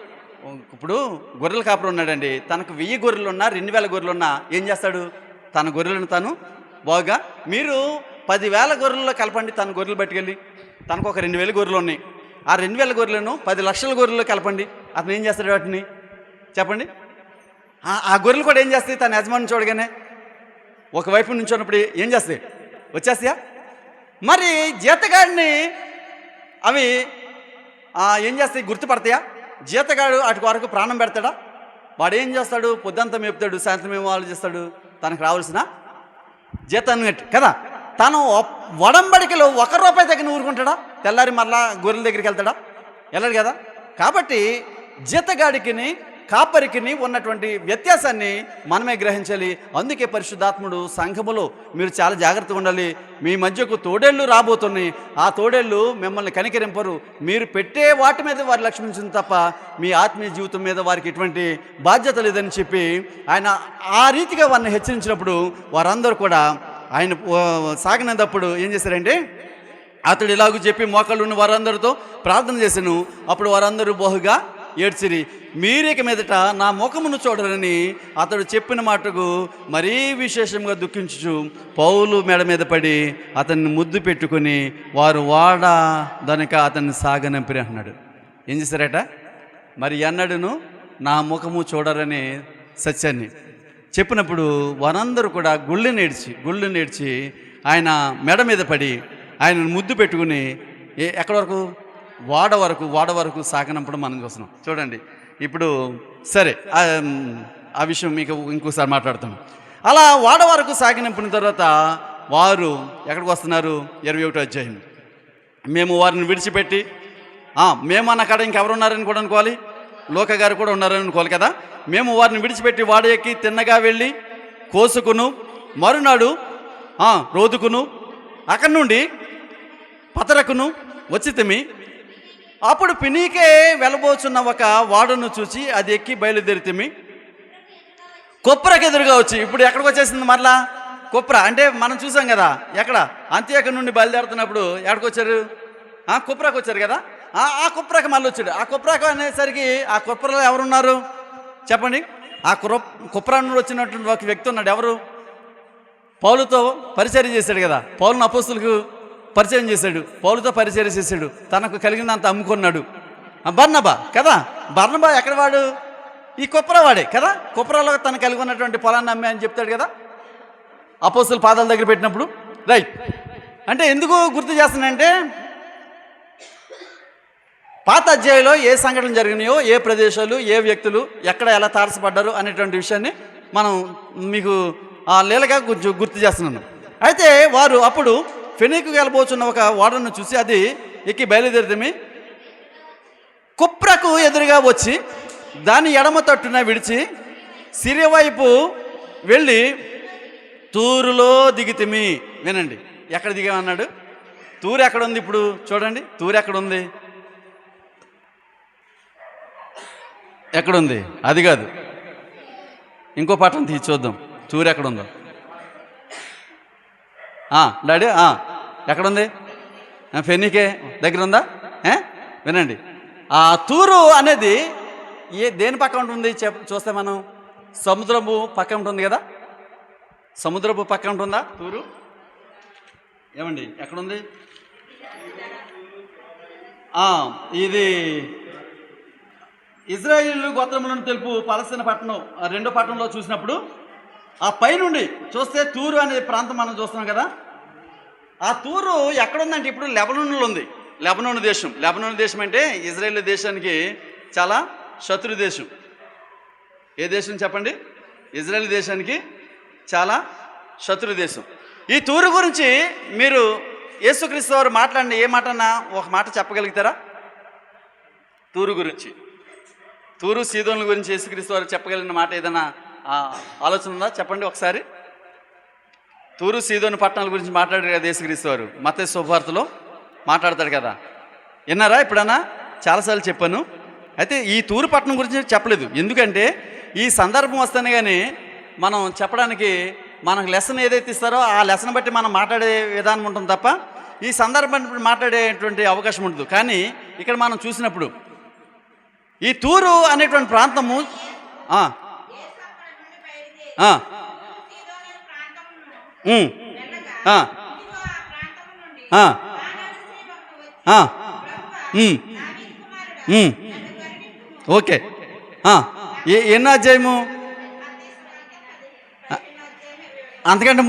ఇప్పుడు గొర్రెల కాపరి ఉన్నాడండి, తనకు 1000 గొర్రెలు ఉన్నా 2000 గొర్రెలు ఉన్నా ఏం చేస్తాడు? తన గొర్రెలను తను బాగా, మీరు 10,000 గొర్రెల్లో కలపండి, తన గొర్రెలు పట్టుకెళ్ళి, తనకు ఒక 2000 గొర్రెలు ఉన్నాయి, ఆ 2000 గొర్రెలను 10 లక్షల గొర్రెల్లో కలపండి, అతను ఏం చేస్తాడు వాటిని చెప్పండి? ఆ గొర్రెలు కూడా ఏం చేస్తాయి? తన యజమాని చూడగానే ఒకవైపు నుంచి ఉన్నప్పుడు ఏం చేస్తాయి? వచ్చేస్తాయా? మరి జీతగాడిని అవి ఏం చేస్తాయి? గుర్తుపడతాయా? జీతగాడు వాటి వరకు ప్రాణం పెడతాడా? వాడు ఏం చేస్తాడు? పొద్దంతా మేపుతాడు, సాయంత్రం ఏమో ఆలోచిస్తాడు తనకు రావాల్సిన జీతాన్ని కదా. తను వడంబడికలో ₹1 దగ్గర ఊరుకుంటాడా? తెల్లారి మళ్ళా గొర్రెల దగ్గరికి వెళ్తాడా? వెళ్ళడు కదా. కాబట్టి జీతగాడికిని కాపరికిని ఉన్నటువంటి వ్యత్యాసాన్ని మనమే గ్రహించాలి. అందుకే పరిశుద్ధాత్ముడు సంఘములో మీరు చాలా జాగ్రత్తగా ఉండాలి. మీ మధ్యకు తోడేళ్ళు రాబోతున్నాయి, ఆ తోడేళ్ళు మిమ్మల్ని కనికరింపరు. మీరు పెట్టే వాటి మీద వారు లక్ష్మించింది తప్ప మీ ఆత్మీయ జీవితం మీద వారికి ఎటువంటి బాధ్యత లేదని చెప్పి ఆయన ఆ రీతిగా వారిని హెచ్చరించినప్పుడు వారందరూ కూడా ఆయన సాగినప్పుడు ఏం చేశారంటే, అతడు ఇలాగూ చెప్పి మోకాళ్ళు ఉన్న వారందరితో ప్రార్థన చేశాను. అప్పుడు వారందరూ బహుగా ఏడ్చిరి. మీరిక మీదట నా ముఖమును చూడరని అతడు చెప్పిన మాటకు మరీ విశేషంగా దుఃఖించుచు పౌలు మెడ మీద పడి అతన్ని ముద్దు పెట్టుకుని వారు వాడ దనక అతన్ని సాగనంపిరి అన్నాడు. ఏం చేశారట? మరి అన్నాడును నా ముఖము చూడరని సత్యాన్ని చెప్పినప్పుడు వారందరూ కూడా గుళ్ళు నేడ్చి ఆయన మెడ మీద పడి ఆయనను ముద్దు పెట్టుకుని ఎక్కడి వరకు? వాడ వరకు సాగనంపడం మనం చూస్తున్నాం. చూడండి ఇప్పుడు సరే, ఆ విషయం మీకు ఇంకోసారి మాట్లాడుతాను. అలా వాడ వరకు సాగినంపిన తర్వాత వారు ఎక్కడికి వస్తున్నారు? 21వ అధ్యాయం. మేము వారిని విడిచిపెట్టి మేము అన్న కాడ ఇంకెవరున్నారని కూడా అనుకోవాలి, లోక గారు కూడా ఉన్నారని అనుకోవాలి కదా. మేము వారిని విడిచిపెట్టి వాడ ఎక్కి తిన్నగా వెళ్ళి కోసుకును మరునాడు రోదుకును అక్కడి నుండి పతరకును వచ్చితిమి. అప్పుడు పినీకే వెళ్ళబోచున్న ఒక వాడను చూసి అది ఎక్కి బయలుదేరితిమి. కొప్రకు ఎదురుగా వచ్చి, ఇప్పుడు ఎక్కడికి వచ్చేసింది మరలా? కొప్ర అంటే మనం చూసాం కదా, ఎక్కడ అంత్యక నుండి బయలుదేరుతున్నప్పుడు ఎక్కడికి వచ్చారు? కొప్రాకు వచ్చారు కదా. ఆ కొప్రాకు మళ్ళీ వచ్చాడు. ఆ కొప్రాకు అనేసరికి ఆ కొప్రలో ఎవరున్నారు చెప్పండి? ఆ కొప్రా నుండి వచ్చినటువంటి ఒక వ్యక్తి ఉన్నాడు. ఎవరు? పౌలుతో పరిచర్య చేశాడు కదా. పౌలుని అపోస్తులకు పరిచయం చేశాడు, పౌలుతో పరిచర్య చేశాడు, తనకు కలిగినంత అమ్ముకున్నాడు. బర్నబా కదా. బర్నబా ఎక్కడ వాడు? ఈ కొప్రా వాడే కదా. కొప్రాలో తను కలిగి ఉన్నటువంటి పొలాన్ని అమ్మే అని చెప్తాడు కదా అపోస్తుల పాదాల దగ్గర పెట్టినప్పుడు. రైట్. అంటే ఎందుకు గుర్తు చేస్తానంటే, పాత అధ్యాయంలో ఏ సంఘటనలు జరిగినాయో, ఏ ప్రదేశాలు, ఏ వ్యక్తులు ఎక్కడ ఎలా తారసపడ్డారు అనేటువంటి విషయాన్ని మనం మీకు లీలగా కొంచెం గుర్తు చేస్తున్నాను. అయితే వారు అప్పుడు ఫెనీకు వెళ్ళబోచున్న ఒక ఓడను చూసి అది ఎక్కి బయలుదేరితేమి కుప్రకు ఎదురుగా వచ్చి దాని ఎడమ తట్టున విడిచి సిరియా వైపు వెళ్ళి తూరులో దిగితిమి. వినండి, ఎక్కడ దిగామన్నాడు? తూరు ఎక్కడ ఉంది? ఇప్పుడు చూడండి, తూరు ఎక్కడ ఉంది? ఎక్కడుంది? అది కాదు, ఇంకో పట్టణం తీసి చూద్దాం. తూరు ఎక్కడుందో డాడీ ఎక్కడుంది? ఫెనీకే దగ్గర ఉందా? వినండి, ఆ తూరు అనేది దేని పక్క ఉంటుంది చూస్తే మనం? సముద్రపు పక్క ఉంటుంది కదా. సముద్రపు పక్క ఉంటుందా తూరు? ఏమండి ఎక్కడుంది? ఇది ఇజ్రాయిల్ గోత్రములను తెలుపు పలస్తీనా పట్టణం, రెండో పట్టణంలో చూసినప్పుడు ఆ పైనుండి చూస్తే తూరు అనే ప్రాంతం మనం చూస్తున్నాం కదా. ఆ తూరు ఎక్కడుందంటే ఇప్పుడు లెబనాన్లో ఉంది. లెబనాన్ దేశం. లెబనాన్ దేశం అంటే ఇజ్రాయిల్ దేశానికి చాలా శత్రు దేశం. ఏ దేశం చెప్పండి? ఇజ్రాయిల్ దేశానికి చాలా శత్రు దేశం. ఈ తూరు గురించి మీరు యేసుక్రీస్తు వారు మాట్లాడిన ఏ మాటన్నా ఒక మాట చెప్పగలుగుతారా? తూరు గురించి, తూరు సీదోనుల గురించి యేసుక్రీస్తు వారు చెప్పగలిగిన మాట ఏదైనా ఆలోచన ఉందా? చెప్పండి ఒకసారి. తూరు సీదోను పట్టణాల గురించి మాట్లాడారు కదా యేసుక్రీస్తు వారు. మత్తయి సువార్తలో మాట్లాడతాడు కదా. విన్నారా ఎప్పుడన్నా? చాలాసార్లు చెప్పాను. అయితే ఈ తూరు పట్టణం గురించి చెప్పలేదు. ఎందుకంటే ఈ సందర్భం వస్తేనే కానీ మనం చెప్పడానికి, మనకు లెసన్ ఏదైతే ఇస్తారో ఆ లెసన్ బట్టి మనం మాట్లాడే విధానం ఉంటుంది తప్ప ఈ సందర్భాన్ని మాట్లాడేటువంటి అవకాశం ఉండదు. కానీ ఇక్కడ మనం చూసినప్పుడు ఈ తూరు అనేటువంటి ప్రాంతము ఓకే. ఎన్నో అధ్యాయము? అంతకంటే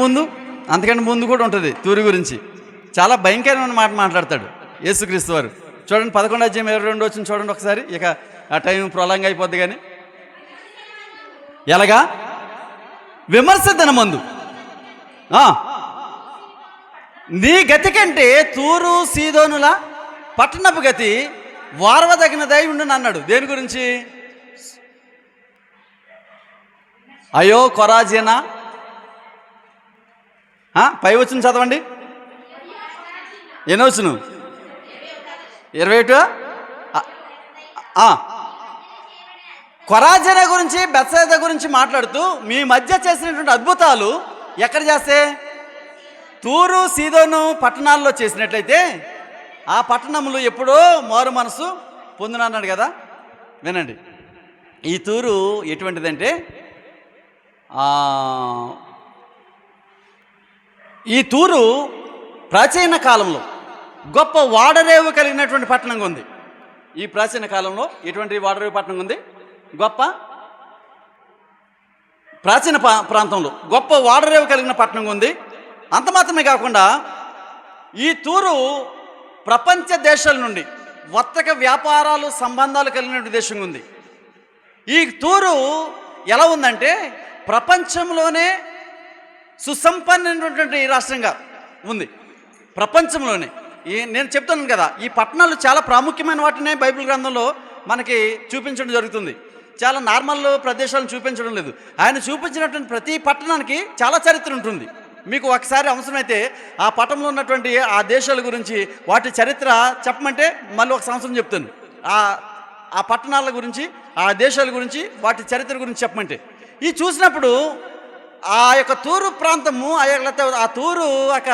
ముందు కూడా ఉంటుంది తూరు గురించి. చాలా భయంకరమైన మాట మాట్లాడతాడు యేసుక్రీస్తు వారు. చూడండి 11వ అధ్యాయం 22 వచ్చింది చూడండి ఒకసారి. ఇక ఆ టైం ప్రొలాంగ్ అయిపోద్ది. కానీ ఎలాగా? విమర్శ దినమందు నీ గతి కంటే తూరు సీదోనుల పట్టణపు గతి వారవదగినదై ఉండును అన్నాడు. దేని గురించి? అయ్యో కొరాజీనా. పై వచ్చిన చదవండి. ఎన్నో వచ్చును? 21. కొరాజీనా గురించి, బెత్సైదా గురించి మాట్లాడుతూ మీ మధ్య చేసినటువంటి అద్భుతాలు ఎక్కడ చేస్తే? తూరు సీదోను పట్టణాల్లో చేసినట్లయితే ఆ పట్టణములు ఎప్పుడో మారు మనసు పొందునన్నాడు కదా. వినండి, ఈ తూరు ఎటువంటిదంటే ఈ తూరు ప్రాచీన కాలంలో గొప్ప వాడరేవు కలిగినటువంటి పట్టణంగా ఉంది. ఈ ప్రాచీన కాలంలో ఎటువంటి వాడరేవు పట్టణం ఉంది? గొప్ప ప్రాచీన ప్రాంతంలో గొప్ప వాడరేవు కలిగిన పట్టణంగా ఉంది. అంత మాత్రమే కాకుండా ఈ తూరు ప్రపంచ దేశాల నుండి వర్తక వ్యాపారాలు సంబంధాలు కలిగిన దేశంగా ఉంది. ఈ తూరు ఎలా ఉందంటే ప్రపంచంలోనే సుసంపన్నమైనటువంటి రాష్ట్రంగా ఉంది. ప్రపంచంలోనే నేను చెప్తాను కదా, ఈ పట్టణాలు చాలా ప్రాముఖ్యమైన వాటినే బైబిల్ గ్రంథంలో మనకి చూపించడం జరుగుతుంది. చాలా నార్మల్ ప్రదేశాలను చూపించడం లేదు. ఆయన చూపించినటువంటి ప్రతి పట్టణానికి చాలా చరిత్ర ఉంటుంది. మీకు ఒకసారి అవసరమైతే ఆ పట్టణంలో ఉన్నటువంటి ఆ దేశాల గురించి వాటి చరిత్ర చెప్పమంటే మళ్ళీ ఒక సంవత్సరం చెప్తాను. ఆ పట్టణాల గురించి, ఆ దేశాల గురించి, వాటి చరిత్ర గురించి చెప్పమంటే ఇది చూసినప్పుడు ఆ యొక్క తూరు ప్రాంతము, ఆ తూరు ఒక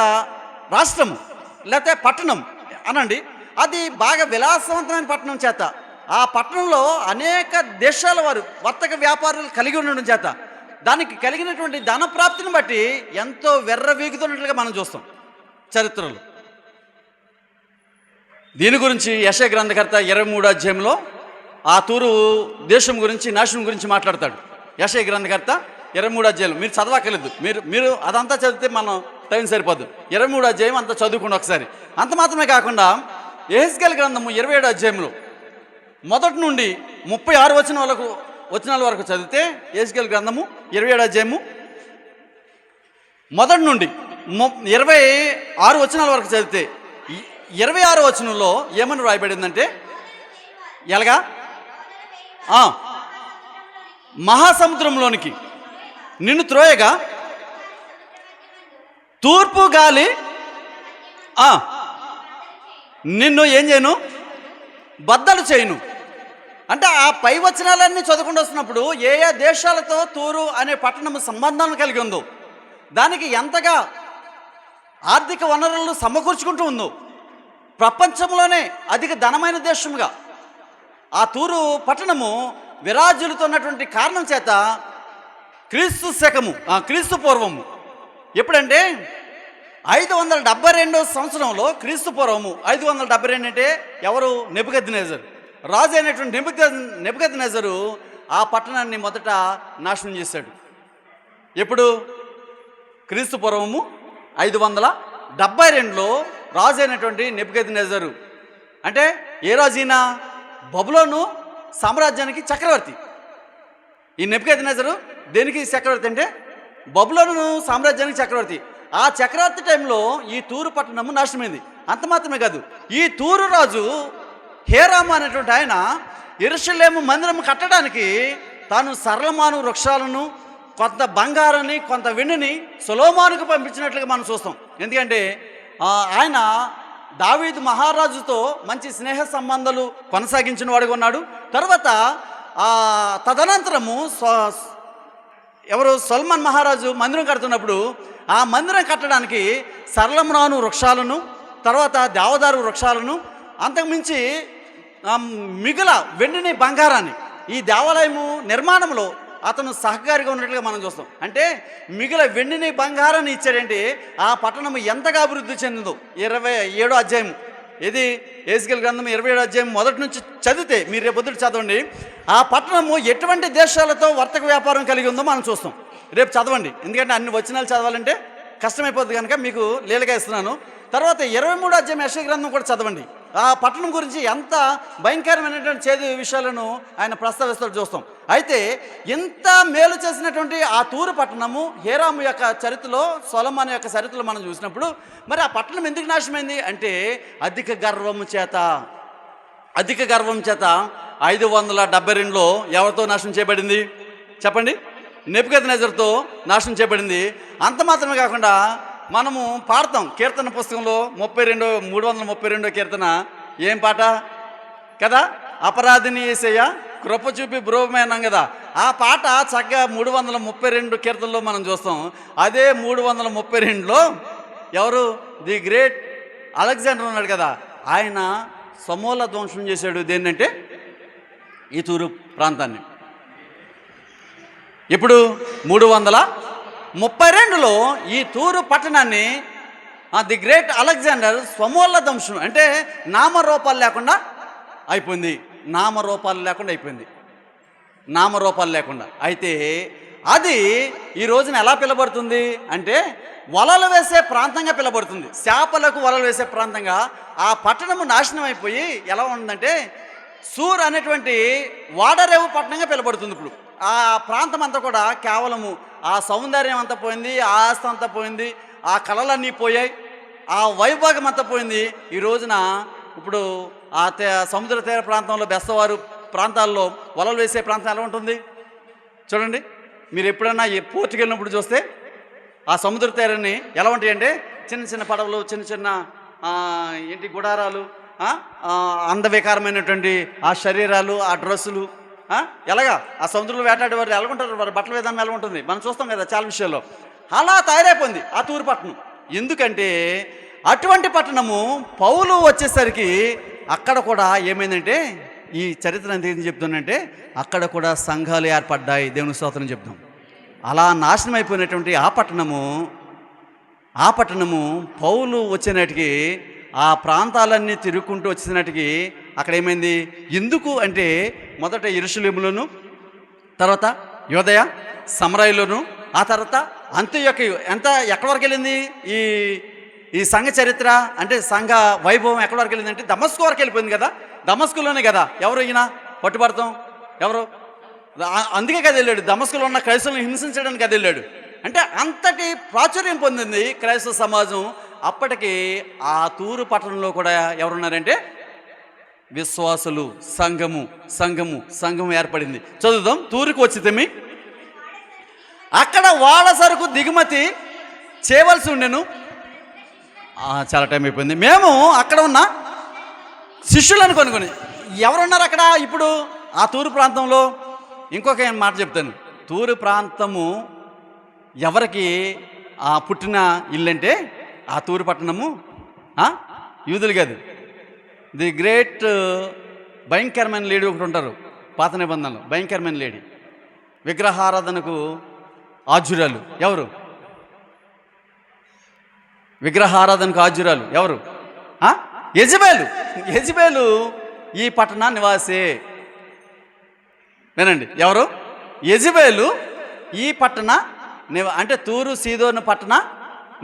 రాష్ట్రము లేకపోతే పట్టణం అనండి, అది బాగా విలాసవంతమైన పట్టణం చేత ఆ పట్టణంలో అనేక దేశాల వారు వర్తక వ్యాపారులు కలిగి ఉండడం చేత దానికి కలిగినటువంటి ధన ప్రాప్తిని బట్టి ఎంతో వెర్రవీగుతున్నట్లుగా మనం చూస్తాం చరిత్రలో. దీని గురించి యెషయా గ్రంథకర్త 23వ అధ్యాయంలో ఆ తూరు దేశం గురించి, నాశనం గురించి మాట్లాడతాడు. యెషయా గ్రంథకర్త 23వ అధ్యాయంలో మీరు చదవక్కర్లేదు, మీరు అదంతా చదివితే మనం టైం సరిపోదు. 23వ అధ్యాయం అంతా చదువుకోండి ఒకసారి. అంత మాత్రమే కాకుండా యెహెజ్కేలు గ్రంథము 27వ అధ్యాయంలో మొదటి నుండి 36 వచనాల వరకు చదివితే, యెహెజ్కేలు గ్రంథము 27వ అధ్యాయము మొదటి నుండి 26 వచనాల వరకు చదివితే 26వ వచనంలో ఏమని రాయబడిందంటే, ఎలాగా మహాసముద్రంలోనికి నిన్ను త్రోయగా తూర్పు గాలి నిన్ను ఏం చేయను, బద్దలు చేయను. అంటే ఆ పై వచనాలన్నీ చదువుకుంటూ వస్తున్నప్పుడు ఏ ఏ దేశాలతో తూరు అనే పట్టణం సంబంధాలను కలిగి ఉందో, దానికి ఎంతగా ఆర్థిక వనరులను సమకూర్చుకుంటూ ఉందో, ప్రపంచంలోనే అధిక ధనమైన దేశముగా ఆ తూరు పట్టణము విరాజులుతున్నటువంటి కారణం చేత క్రీస్తు పూర్వము ఎప్పుడంటే 572 సంవత్సరంలో, క్రీస్తు పూర్వము 572 అంటే ఎవరు? నెబుకద్నెజరు, రాజు అయినటువంటి నెబుకద్నెజరు ఆ పట్టణాన్ని మొదట నాశనం చేశాడు. ఎప్పుడు? క్రీస్తు పూర్వము 572లో రాజు అయినటువంటి నెబుకద్నెజరు. అంటే ఏ రాజైనా? బబులోను సామ్రాజ్యానికి చక్రవర్తి. ఈ నెబుకద్నెజరు దేనికి చక్రవర్తి అంటే బబులోను సామ్రాజ్యానికి చక్రవర్తి. ఆ చక్రవర్తి టైంలో ఈ తూరు పట్టణము నాశనమైంది. అంత మాత్రమే కాదు, ఈ తూరు రాజు హేరాము అనేటువంటి ఆయన యెరూషలేము మందిరం కట్టడానికి తాను సరళమాను వృక్షాలను, కొంత బంగారాన్ని, కొంత వెండిని సొలొమోనుకు పంపించినట్లుగా మనం చూస్తాం. ఎందుకంటే ఆయన దావీదు మహారాజుతో మంచి స్నేహ సంబంధాలు కొనసాగించిన వాడిగా ఉన్నాడు. తర్వాత తదనంతరము సొలొమోను మహారాజు మందిరం కడుతున్నప్పుడు ఆ మందిరం కట్టడానికి సరళమాను వృక్షాలను, తర్వాత దేవదారు వృక్షాలను, అంతకుమించి మిగిలిన వెండిని, బంగారాన్ని ఈ దేవాలయము నిర్మాణంలో అతను సహకారిగా ఉన్నట్లుగా మనం చూస్తాం. అంటే మిగిలిన వెండిని, బంగారాన్ని ఇచ్చాడంటే ఆ పట్టణం ఎంతగా అభివృద్ధి చెందిందో. 27వ అధ్యాయం ఇది యెహెజ్కేలు గ్రంథం 27వ అధ్యాయం మొదటి నుంచి చదివితే, మీరు రేపు పొద్దుట చదవండి, ఆ పట్టణము ఎటువంటి దేశాలతో వర్తక వ్యాపారం కలిగి ఉందో మనం చూస్తాం. రేపు చదవండి, ఎందుకంటే అన్ని వచనాలు చదవాలంటే కష్టమైపోతుంది కనుక మీకు లీలగా ఇస్తున్నాను. తర్వాత 23వ అధ్యాయం యెషయా గ్రంథం కూడా చదవండి. ఆ పట్టణం గురించి ఎంత భయంకరమైనటువంటి చేదు విషయాలను ఆయన ప్రస్తావిస్తూ చూస్తాం. అయితే ఇంత మేలు చేసినటువంటి ఆ తూరు పట్టణము హేరాము యొక్క చరిత్రలో, సొలొమోను యొక్క చరిత్రలో మనం చూసినప్పుడు మరి ఆ పట్టణం ఎందుకు నాశనమైంది అంటే అధిక గర్వం చేత 572లో ఎవరితో నాశనం చేయబడింది చెప్పండి? నెబుకద్నెజరుతో నాశనం చేయబడింది. అంత మాత్రమే కాకుండా మనము పాడతాం కీర్తన పుస్తకంలో 332వ కీర్తన. ఏం పాట కదా? అపరాధిని యేసయ్య కృప చూపి బ్రోమేనం కదా. ఆ పాట చక్కగా 332 కీర్తనలో మనం చూస్తాం. అదే 332లో ఎవరు? ది గ్రేట్ అలెగ్జాండర్ ఉన్నాడు కదా, ఆయన సమూల ధ్వంసం చేశాడు. దేన్నంటే ఈ తూరు ప్రాంతాన్ని. ఇప్పుడు 332లో ఈ తూరు పట్టణాన్ని ది గ్రేట్ అలెగ్జాండర్ సమూల ధ్వంసం అంటే నామరూపాలు లేకుండా అయిపోయింది. నామరూపాలు లేకుండా అయితే అది ఈ రోజున ఎలా పిలబడుతుంది అంటే వలలు వేసే ప్రాంతంగా పిలబడుతుంది. చేపలకు వలలు వేసే ప్రాంతంగా ఆ పట్టణము నాశనం అయిపోయి ఎలా ఉందంటే సూర్ అనేటువంటి వాడరేవు పట్టణంగా పిలబడుతుంది ఇప్పుడు. ఆ ప్రాంతం అంతా కూడా కేవలము ఆ సౌందర్యం అంతా పోయింది, ఆ ఆస్తి అంతా పోయింది, ఆ కళలన్నీ పోయాయి, ఆ వైభాగం అంతా పోయింది. ఈ రోజున ఇప్పుడు ఆ సముద్ర తీర ప్రాంతంలో బెస్తవారు ప్రాంతాల్లో వలలు వేసే ప్రాంతం ఎలా ఉంటుంది చూడండి. మీరు ఎప్పుడన్నా ఈ పోర్టుకి వెళ్ళినప్పుడు చూస్తే ఆ సముద్ర తీరాన్ని ఎలా ఉంటాయంటే చిన్న చిన్న పడవలు, చిన్న చిన్న ఏంటి గుడారాలు, అందవికారమైనటువంటి ఆ శరీరాలు, ఆ డ్రెస్సులు, ఎలాగా ఆ సముద్రంలో వేటాడే వారు ఎలాగుంటారు, వారి బట్టల విధానం ఎలా ఉంటుంది మనం చూస్తాం కదా చాలా విషయాల్లో. అలా తయారైపోయింది ఆ తూరు పట్టణం. ఎందుకంటే అటువంటి పట్టణము పౌలు వచ్చేసరికి అక్కడ కూడా ఏమైందంటే, ఈ చరిత్ర ఎంత ఏం చెప్తుందంటే అక్కడ కూడా సంఘాలు ఏర్పడ్డాయి. దేవుని స్తోత్రం చెప్తాం. అలా నాశనం అయిపోయినటువంటి ఆ పట్టణము పౌలు వచ్చినట్టుకి ఆ ప్రాంతాలన్నీ తిరుగుకుంటూ వచ్చినట్టుకి అక్కడ ఏమైంది, ఎందుకు అంటే మొదట యెరూషలేములోను, తర్వాత యోదయ సమరయలోను, ఆ తర్వాత అంత్యోక్య ఎక్కడి వరకు వెళ్ళింది ఈ సంఘ చరిత్ర అంటే సంఘ వైభవం ఎక్కడి వరకు వెళ్ళింది అంటే దమస్కు వరకు వెళ్ళిపోయింది కదా. దమస్కులోనే కదా ఎవరు ఈయన పట్టుబడతాం, ఎవరు, అందుకే కదా వెళ్ళాడు. దమస్కులో ఉన్న క్రైస్తవులను హింసించడానికి కదా వెళ్ళాడు. అంటే అంతటి ప్రాచుర్యం పొందింది క్రైస్తవ సమాజం. అప్పటికి ఆ తూరు పట్టణంలో కూడా ఎవరున్నారంటే విశ్వాసులు, సంఘము ఏర్పడింది. చదువుదాం. తూరుకు వచ్చితేమి అక్కడ వాళ్ళ సరుకు దిగుమతి చేయవలసి ఉండెను. చాలా టైం అయిపోయింది. మేము అక్కడ ఉన్న శిష్యులను కొనుక్కొని ఎవరున్నారు అక్కడ ఇప్పుడు ఆ తూరు ప్రాంతంలో. ఇంకొక మాట చెప్తాను. తూరు ప్రాంతము ఎవరికి పుట్టిన ఇల్లు అంటే ఆ తూరు పట్టణము యూదులు కాదు. ది గ్రేట్ భయంకరమైన లేడీ ఒకటి ఉంటారు పాత నిబంధనలు. భయంకరమైన లేడీ, విగ్రహారాధనకు ఆజ్యురాలు. ఎవరు విగ్రహారాధనకు ఆజ్యురాలు? ఎవరు? యెజబేలు ఈ పట్టణ నివాసే. వినండి, ఎవరు? యెజబేలు ఈ పట్టణ అంటే తూరు సీదోను పట్టణ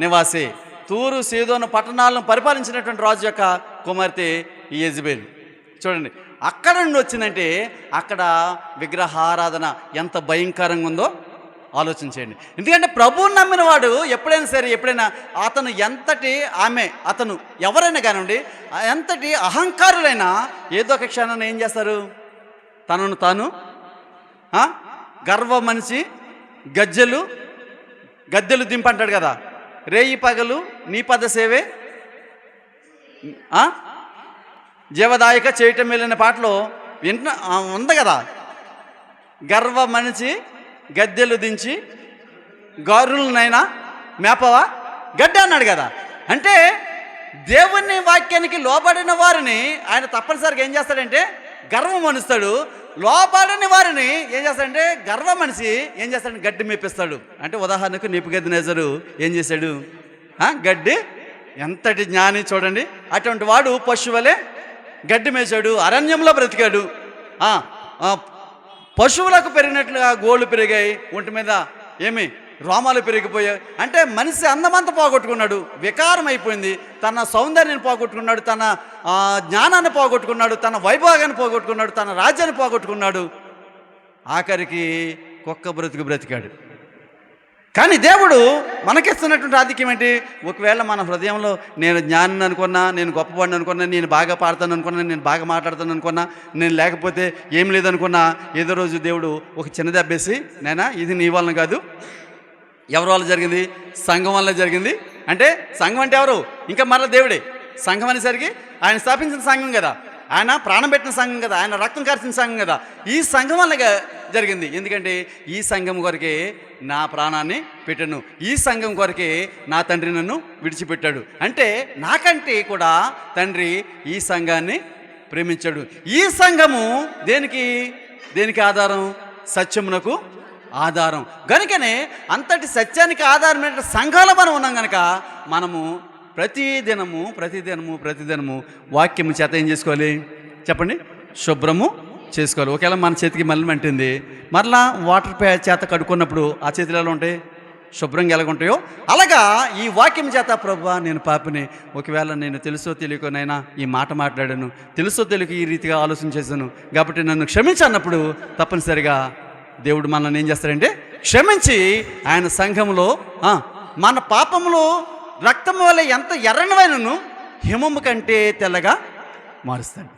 నివాసే. తూరు సీదోను పట్టణాలను పరిపాలించినటువంటి రాజు యొక్క కుమార్తె ఈ యెజబేలు. చూడండి, అక్కడ నుండి వచ్చిందంటే అక్కడ విగ్రహారాధన ఎంత భయంకరంగా ఉందో ఆలోచించండి. ఎందుకంటే ప్రభువుని నమ్మిన వాడు ఎప్పుడైనా సరే, ఎప్పుడైనా అతను అతను ఎవరైనా కానివ్వండి, ఎంతటి అహంకారులైనా ఏదో ఒక క్షణాన్ని ఏం చేస్తారు, తనను తాను గర్వ మనిషి గద్దెలు దింపంటాడు కదా. రేయి పగలు నీ పద సేవే జీవదాయక చేయటం వెళ్ళిన పాటలో ఉంది కదా. గర్వ మనిషి గద్దెలు దించి గారులనైనా మేపవా గడ్డ అన్నాడు కదా. అంటే దేవుని వాక్యానికి లోబడిన వారిని ఆయన తప్పనిసరిగా ఏం చేస్తాడంటే గర్వం మనుస్తాడు. లోబడిన వారిని ఏం చేస్తాడంటే గర్వ మనిషి ఏం చేస్తాడంటే గడ్డి మేపిస్తాడు. అంటే ఉదాహరణకు నెబుకద్నెజరు ఏం చేశాడు, గడ్డి. ఎంతటి జ్ఞాని చూడండి. అటువంటి వాడు పశువులే గడ్డి మేసాడు, అరణ్యంలో బ్రతికాడు. పశువులకు పెరిగినట్లుగా గోళ్ళు పెరిగాయి, ఒంటి మీద రోమాలు పెరిగిపోయాయి. అంటే మనిషి అందమంతా పోగొట్టుకున్నాడు, వికారం అయిపోయింది. తన సౌందర్యాన్ని పోగొట్టుకున్నాడు, తన జ్ఞానాన్ని పోగొట్టుకున్నాడు, తన వైభోగాన్ని పోగొట్టుకున్నాడు, తన రాజ్యాన్ని పోగొట్టుకున్నాడు. ఆఖరికి కుక్క బ్రతికాడు. కానీ దేవుడు మనకిస్తున్నటువంటి ఆధిక్యం ఏంటి? ఒకవేళ మన హృదయంలో నేను జ్ఞానాన్ని అనుకున్నా, నేను గొప్పవాడిని అనుకున్నా, నేను బాగా పాడతాను అనుకున్నా, నేను బాగా మాట్లాడతాను అనుకున్నా, నేను లేకపోతే ఏం లేదనుకున్నా, ఏదో రోజు దేవుడు ఒక చిన్న దెబ్బేసి, నైనా ఇది నీ వలన కాదు, ఎవరి వల్ల జరిగింది? సంఘం వల్ల జరిగింది. అంటే సంఘం అంటే ఎవరు? ఇంకా మరలా దేవుడే. సంఘం అనేసరికి ఆయన స్థాపించిన సంఘం కదా, ఆయన ప్రాణం పెట్టిన సంఘం కదా, ఆయన రక్తం కార్చిన సంఘం కదా. ఈ సంఘం వల్ల జరిగింది. ఎందుకంటే ఈ సంఘం కొరకే నా ప్రాణాన్ని పెట్టాను, ఈ సంఘం కొరకే నా తండ్రి నన్ను విడిచిపెట్టాడు. అంటే నాకంటే కూడా తండ్రి ఈ సంఘాన్ని ప్రేమించాడు. ఈ సంఘము దేనికి ఆధారం? సత్యమునకు ఆధారం. కనుకనే అంతటి సత్యానికి ఆధారమైన సంఘాలు మనం ఉన్నాం కనుక మనము ప్రతిదినము వాక్యము చేత ఏం చేసుకోవాలి చెప్పండి? శుభ్రము చేసుకోవాలి. ఒకవేళ మన చేతికి మళ్ళీ అంటుంది, మరలా వాటర్ చేత కడుక్కున్నప్పుడు ఆ చేతులు ఎలా ఉంటాయి? శుభ్రంగా ఎలాగుంటాయో అలాగా ఈ వాక్యం చేత ప్రభువా నేను పాపిని, ఒకవేళ నేను తెలుసో తెలియకనైనా ఈ మాట మాట్లాడాను, తెలుసో తెలియక ఈ రీతిగా ఆలోచన చేశాను కాబట్టి నన్ను క్షమించన్నప్పుడు తప్పనిసరిగా దేవుడు మనల్ని ఏం చేస్తాడంటే క్షమించి ఆయన సంఘములో మన పాపములో రక్తము వల్ల ఎంత ఎర్రనివైనను హిమము కంటే తెల్లగా మారుస్తాడు.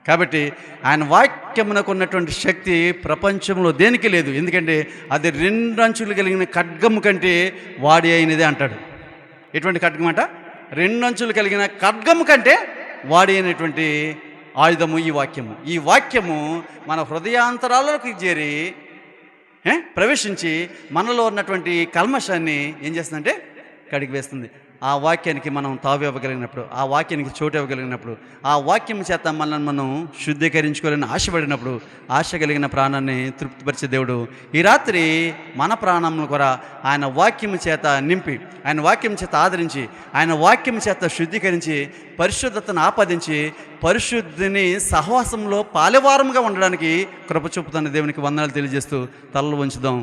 కాబట్టి ఆయన వాక్యమునకు ఉన్నటువంటి శక్తి ప్రపంచంలో దేనికి లేదు. ఎందుకంటే అది 2 అంచులు కలిగిన ఖడ్గము కంటే వాడి అయినదే అంటాడు. ఎటువంటి ఖడ్గం అంట? 2 అంచులు కలిగిన ఖడ్గము కంటే వాడి అయినటువంటి ఆయుధము ఈ వాక్యము. ఈ వాక్యము మన హృదయాంతరాలకు చేరి ప్రవేశించి మనలో ఉన్నటువంటి కల్మషాన్ని ఏం చేస్తుందంటే కడిగి వేస్తుంది. ఆ వాక్యానికి మనం తావు ఇవ్వగలిగినప్పుడు, ఆ వాక్యానికి చోటు ఇవ్వగలిగినప్పుడు, ఆ వాక్యం చేత మనల్ని మనం శుద్ధీకరించుకోవాలని ఆశపడినప్పుడు, ఆశ కలిగిన ప్రాణాన్ని తృప్తిపరిచే దేవుడు ఈ రాత్రి మన ప్రాణంను కూడా ఆయన వాక్యం చేత నింపి, ఆయన వాక్యం చేత ఆదరించి, ఆయన వాక్యం చేత శుద్ధీకరించి, పరిశుద్ధతను ఆపాదించి, పరిశుద్ధిని సహవాసంలో పాలెవారంగా ఉండడానికి కృప చూపుతున్న దేవునికి వందనాలు తెలియజేస్తూ తలలు వంచుదాం.